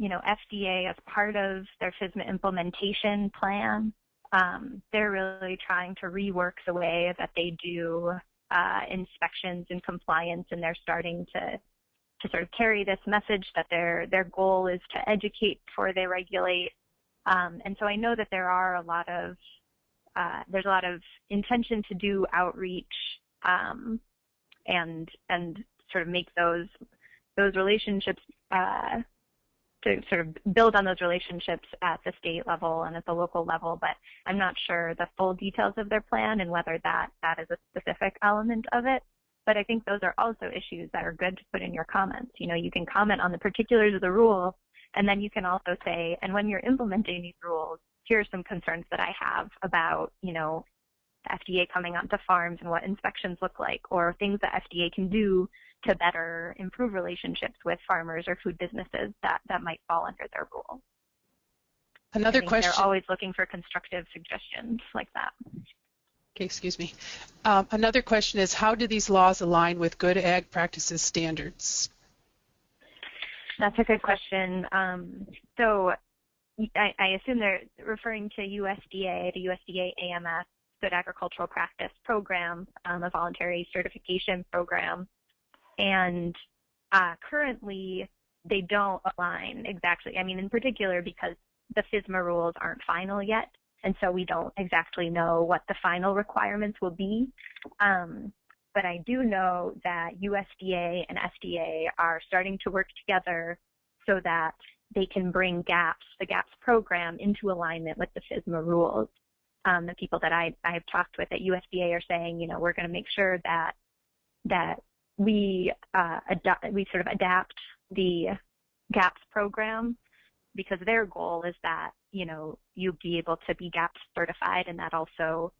FDA, as part of their FSMA implementation plan, they're really trying to rework the way that they do inspections and compliance, and they're starting to sort of carry this message that their goal is to educate before they regulate. And so I know that there's a lot of intention to do outreach and sort of make those relationships, to sort of build on those relationships at the state level and at the local level, but I'm not sure the full details of their plan and whether that is a specific element of it. But I think those are also issues that are good to put in your comments. You can comment on the particulars of the rule, and then you can also say, and when you're implementing these rules, here are some concerns that I have about, the FDA coming onto farms and what inspections look like, or things that FDA can do to better improve relationships with farmers or food businesses that might fall under their rule. Another question. They're always looking for constructive suggestions like that. Okay, excuse me. Another question is, how do these laws align with good ag practices standards? That's a good question. So I assume they're referring to USDA, the USDA AMS, Good Agricultural Practice Program, a voluntary certification program. And currently, they don't align exactly. I mean, in particular, because the FSMA rules aren't final yet, and so we don't exactly know what the final requirements will be. But I do know that USDA and FDA are starting to work together so that they can bring the GAPS program into alignment with the FSMA rules. The people that I have talked with at USDA are saying, we're going to make sure that we sort of adapt the GAPS program, because their goal is that, you'll be able to be GAPS certified, and that also,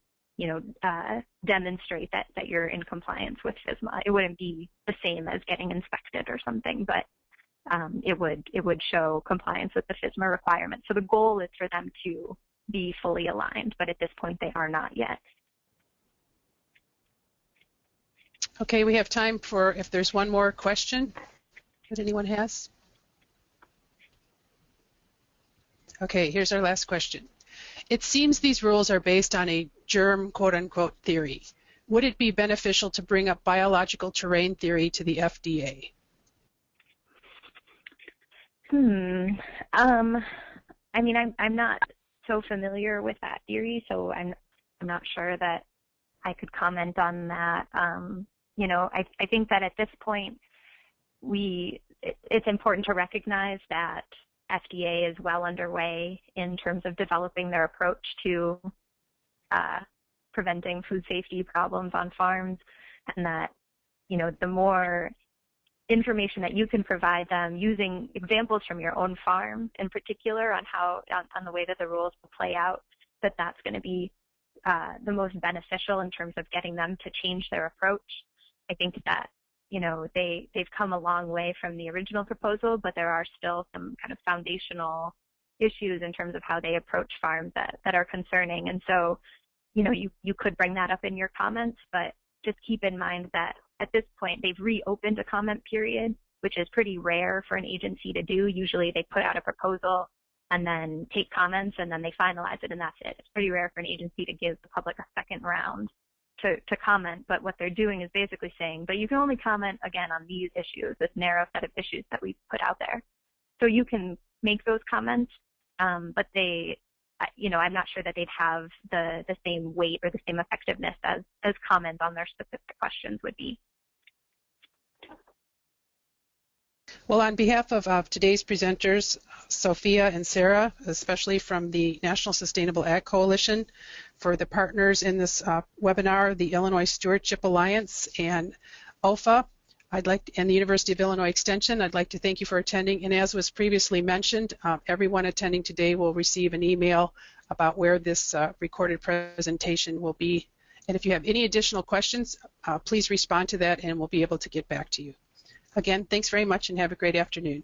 demonstrate that you're in compliance with FSMA. It wouldn't be the same as getting inspected or something, but it would show compliance with the FSMA requirements. So the goal is for them to be fully aligned, but at this point they are not yet. Okay, we have time for if there's one more question that anyone has. Okay, here's our last question. It seems these rules are based on a germ, quote-unquote, theory. Would it be beneficial to bring up biological terrain theory to the FDA? I mean, I'm not so familiar with that theory, so I'm not sure that I could comment on that. I think that at this point, it's important to recognize that FDA is well underway in terms of developing their approach to preventing food safety problems on farms, and that, the more information that you can provide them using examples from your own farm in particular on the way that the rules will play out, that's going to be the most beneficial in terms of getting them to change their approach. I think that, they've come a long way from the original proposal, but there are still some kind of foundational issues in terms of how they approach farms that are concerning. And so, you could bring that up in your comments, but just keep in mind that at this point, they've reopened a comment period, which is pretty rare for an agency to do. Usually they put out a proposal and then take comments, and then they finalize it, and that's it. It's pretty rare for an agency to give the public a second round to comment, but what they're doing is basically saying, but you can only comment, again, on these issues, this narrow set of issues that we put out there. So you can make those comments, but they, I'm not sure that they'd have the same weight or the same effectiveness as comments on their specific questions would be. Well, on behalf of today's presenters, Sophia and Sarah, especially from the National Sustainable Ag Coalition, for the partners in this webinar, the Illinois Stewardship Alliance and OFA, and the University of Illinois Extension, I'd like to thank you for attending. And as was previously mentioned, everyone attending today will receive an email about where this recorded presentation will be. And if you have any additional questions, please respond to that and we'll be able to get back to you. Again, thanks very much and have a great afternoon.